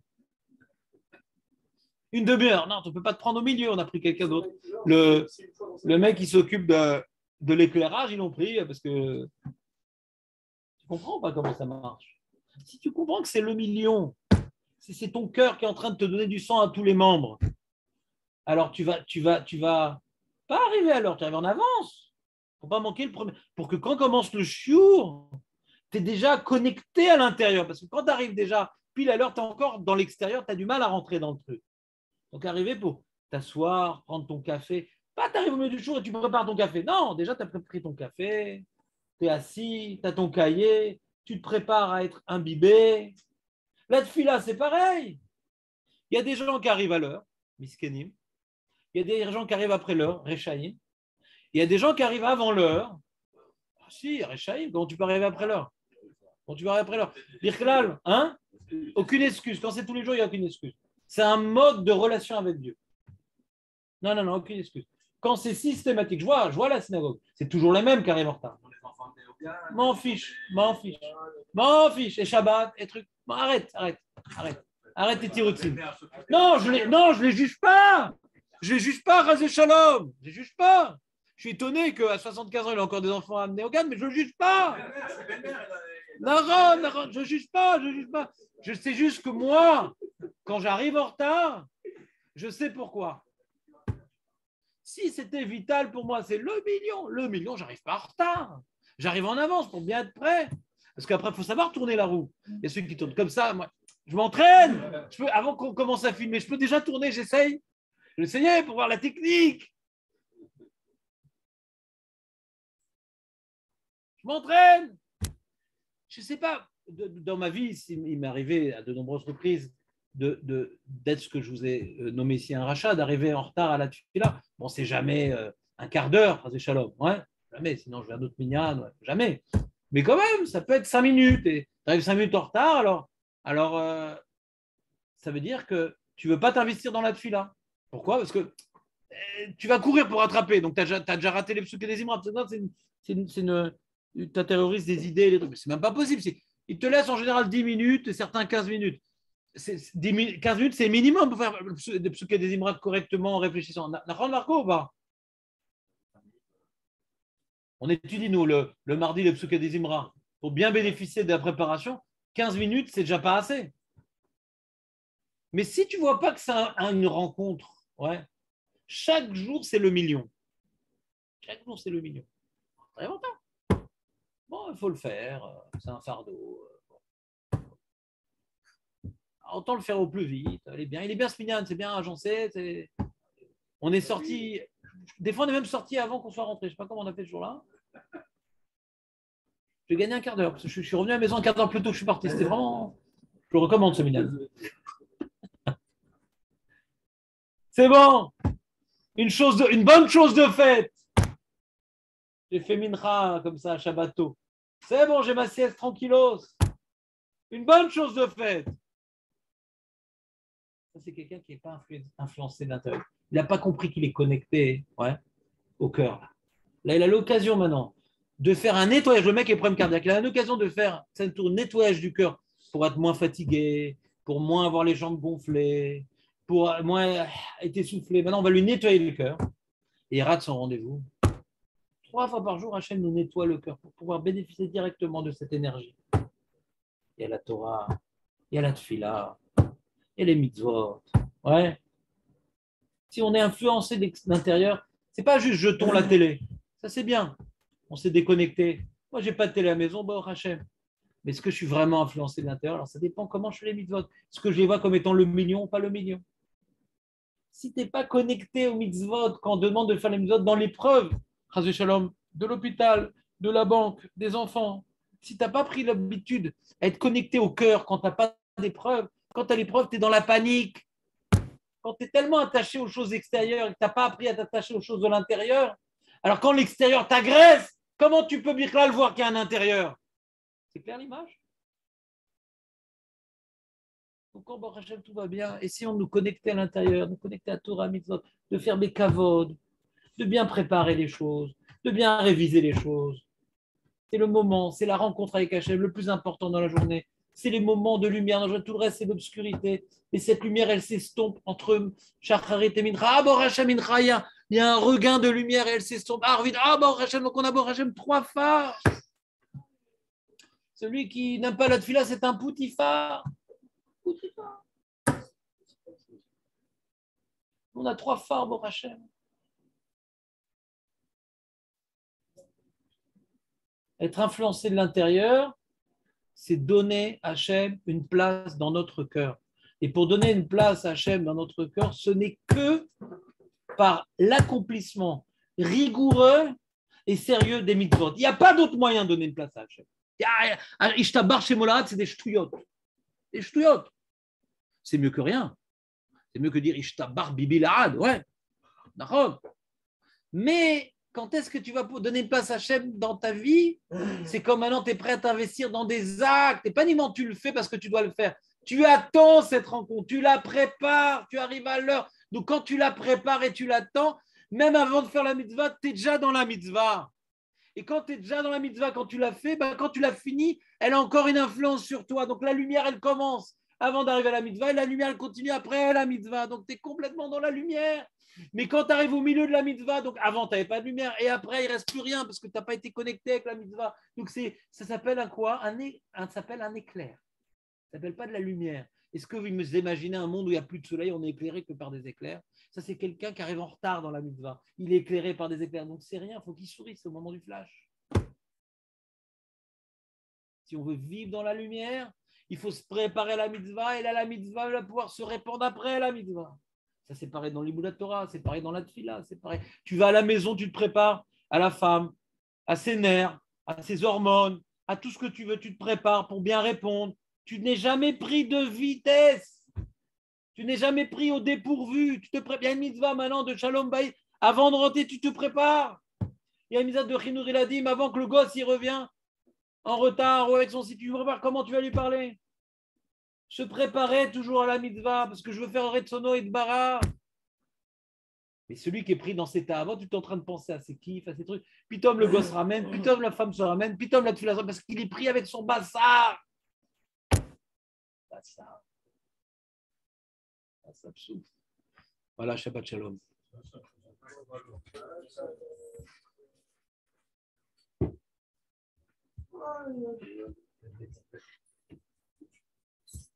Une demi-heure. Non, tu ne peux pas te prendre au milieu. On a pris quelqu'un d'autre. Le mec qui s'occupe de l'éclairage, ils l'ont pris parce que tu comprends pas comment ça marche. Si tu comprends que c'est le million, c'est ton cœur qui est en train de te donner du sang à tous les membres, alors tu vas pas arriver à l'heure, tu arrives en avance. Faut pas manquer le premier. Pour que quand commence le chiour, tu es déjà connecté à l'intérieur. Parce que quand tu arrives déjà pile à l'heure, tu es encore dans l'extérieur, tu as du mal à rentrer dans le truc. Donc, arriver pour t'asseoir, prendre ton café. Pas t'arrives au milieu du jour et tu prépares ton café. Non, déjà, tu as préparé ton café, tu es assis, tu as ton cahier, tu te prépares à être imbibé. La tefila, c'est pareil. Il y a des gens qui arrivent à l'heure, miskenim. Il y a des gens qui arrivent après l'heure, rechaïm. Il y a des gens qui arrivent avant l'heure. Ah si, rechaïm, comment tu peux arriver après l'heure? Quand tu vas arriver après l'heure. Birklal, hein? Aucune excuse. Quand c'est tous les jours, il n'y a aucune excuse. C'est un mode de relation avec Dieu. Non, aucune excuse. Quand c'est systématique, je vois la synagogue, c'est toujours les mêmes qui arrivent en retard. M'en fiche. Et Shabbat, et trucs. Bon, arrête tes tiroutines. Non, je les juge pas. Je les juge pas, Razé Shalom. Je les juge pas. Je suis étonné qu'à 75 ans, il a encore des enfants à amener au Gan, mais je ne le juge pas. Non, je ne juge pas. Je sais juste que moi, quand j'arrive en retard, je sais pourquoi. Si c'était vital pour moi, c'est le million. Le million, j'arrive pas en retard. J'arrive en avance pour bien être prêt. Parce qu'après, il faut savoir tourner la roue. Il y a ceux qui tournent comme ça. Moi, je m'entraîne. Avant qu'on commence à filmer, je peux déjà tourner, j'essaye. Je vais essayer pour voir la technique. Je m'entraîne. Je ne sais pas. Dans ma vie, il m'est arrivé à de nombreuses reprises d'être ce que je vous ai nommé ici un rachat, d'arriver en retard à la tefila. Bon, c'est jamais un quart d'heure, Hazé Shalom, ouais, jamais, sinon je vais à d'autres minyan, ouais, jamais. Mais quand même, ça peut être 5 minutes, et tu arrives 5 minutes en retard, alors ça veut dire que tu ne veux pas t'investir dans la tefila. Pourquoi? Parce que tu vas courir pour rattraper, donc tu as déjà raté les psuké des imrats. Tu terrorises des idées, les trucs. C'est même pas possible. Ils te laissent en général 10 minutes et certains 15 minutes. 15 minutes, c'est minimum pour faire des psuké des imrats correctement en réfléchissant. D'accord, Marco, ou pas? On étudie, nous, le mardi, le psuké des imrats. Pour bien bénéficier de la préparation, 15 minutes, c'est déjà pas assez. Mais si tu ne vois pas que c'est une rencontre, ouais, chaque jour, c'est le million. Chaque jour, c'est le million. Très longtemps. Bon, il faut le faire. C'est un fardeau. autant le faire au plus vite. Il est bien ce minyan, c'est bien agencé. On est sorti. Des fois, on est même sorti avant qu'on soit rentré. Je ne sais pas comment on a fait ce jour-là. J'ai gagné un quart d'heure. Parce que je suis revenu à la maison un quart d'heure plus tôt que je suis parti. C'était vraiment. Je le recommande ce minyan. C'est bon. Une bonne chose de faite. J'ai fait mincha comme ça à Shabbato. C'est bon, j'ai ma sieste tranquillos. Une bonne chose de faite. Ça, c'est quelqu'un qui n'est pas influencé de l'intérieur. Il n'a pas compris qu'il est connecté au cœur. Là, il a l'occasion maintenant de faire un nettoyage. Le mec est problème cardiaque. Il a l'occasion de faire un nettoyage du cœur pour être moins fatigué, pour moins avoir les jambes gonflées, pour moins être essoufflé. Maintenant, on va lui nettoyer le cœur. Et il rate son rendez-vous. 3 fois par jour, Hachem nous nettoie le cœur pour pouvoir bénéficier directement de cette énergie. Il y a la Torah, il y a la Tfila, il y a les mitzvot. Ouais. Si on est influencé de l'intérieur, c'est pas juste jetons la télé. Ça, c'est bien. On s'est déconnecté. Moi, j'ai pas de télé à la maison, bah, Hachem. Mais est-ce que je suis vraiment influencé de l'intérieur? Alors, ça dépend comment je fais les mitzvot. Est-ce que je les vois comme étant le million ou pas le million? Si tu n'es pas connecté aux mitzvot, quand on demande de faire les mitzvot dans l'épreuve, Chazé Shalom, de l'hôpital, de la banque, des enfants, si tu n'as pas pris l'habitude à être connecté au cœur quand tu n'as pas d'épreuve, quand tu as l'épreuve, tu es dans la panique. Quand tu es tellement attaché aux choses extérieures et que tu n'as pas appris à t'attacher aux choses de l'intérieur, alors quand l'extérieur t'agresse, comment tu peux bien le voir qu'il y a un intérieur? C'est clair l'image? Donc quand Baruch Hashem, tout va bien, essayons de nous connecter à l'intérieur, de nous connecter à Torah, Mitzvot, de faire des kavod, de bien préparer les choses, de bien réviser les choses. C'est le moment, c'est la rencontre avec Hachem le plus important dans la journée. C'est les moments de lumière. Tout le reste, c'est l'obscurité. Et cette lumière, elle s'estompe entre Shacharit et Mincha. Ah, Baruch Hashem, Mincha, il y a un regain de lumière et elle s'estompe. Ah, vite, ah, Baruch Hashem, donc on a Baruch Hashem 3 fois. Celui qui n'aime pas la tefila, c'est un poutifar. Poutifar. On a 3 phares, Baruch Hashem. Être influencé de l'intérieur, c'est donner à Hachem une place dans notre cœur. Et pour donner une place à Hachem dans notre cœur, ce n'est que par l'accomplissement rigoureux et sérieux des mitzvot. Il n'y a pas d'autre moyen de donner une place à Hachem. Ishtabar chez Molad, c'est des ch'touillottes. Des ch'touillottes. C'est mieux que rien. C'est mieux que dire Ishtabar Bibi Lahad. Ouais. D'accord. Mais quand est-ce que tu vas donner une place à Hachem dans ta vie? C'est comme maintenant tu es prêt à t'investir dans des actes. Et pas uniquement tu le fais parce que tu dois le faire. Tu attends cette rencontre, tu la prépares, tu arrives à l'heure. Donc quand tu la prépares et tu l'attends, même avant de faire la mitzvah, tu es déjà dans la mitzvah. Et quand tu es déjà dans la mitzvah, quand tu l'as fait, quand tu l'as fini, elle a encore une influence sur toi. Donc la lumière, elle commence avant d'arriver à la mitzvah et la lumière, elle continue après la mitzvah. Donc tu es complètement dans la lumière. Mais quand tu arrives au milieu de la mitzvah, donc avant, tu n'avais pas de lumière, et après, il ne reste plus rien parce que tu n'as pas été connecté avec la mitzvah. Donc ça s'appelle un quoi? Ça s'appelle un éclair. Ça ne s'appelle pas de la lumière. Est-ce que vous imaginez un monde où il n'y a plus de soleil, on est éclairé que par des éclairs? Ça, c'est quelqu'un qui arrive en retard dans la mitzvah. Il est éclairé par des éclairs. Donc c'est rien, il faut qu'il sourisse au moment du flash. Si on veut vivre dans la lumière, il faut se préparer à la mitzvah, et là, la mitzvah va pouvoir se répandre après la mitzvah. Ça, c'est pareil dans l'Imout Torah, c'est pareil dans la Tfila, c'est pareil. Tu vas à la maison, tu te prépares à la femme, à ses nerfs, à ses hormones, à tout ce que tu veux, tu te prépares pour bien répondre. Tu n'es jamais pris de vitesse. Tu n'es jamais pris au dépourvu. Tu te prépares. Il y a une mitzvah maintenant de Shalom Bayit. Avant de rentrer, tu te prépares. Il y a une mitzvah de Chinour Iladim avant que le gosse y revient en retard ou avec son site. Tu te prépares, comment tu vas lui parler? Se préparer toujours à la mitzvah parce que je veux faire Retsono et Dbara. Mais celui qui est pris dans cet avant, tu es en train de penser à ses kiffs, à ses trucs. Pitom le gosse ramène, pitom la femme se ramène, pitom la tefila parce qu'il est pris avec son bassard. Bassard. Voilà, Shabbat Shalom.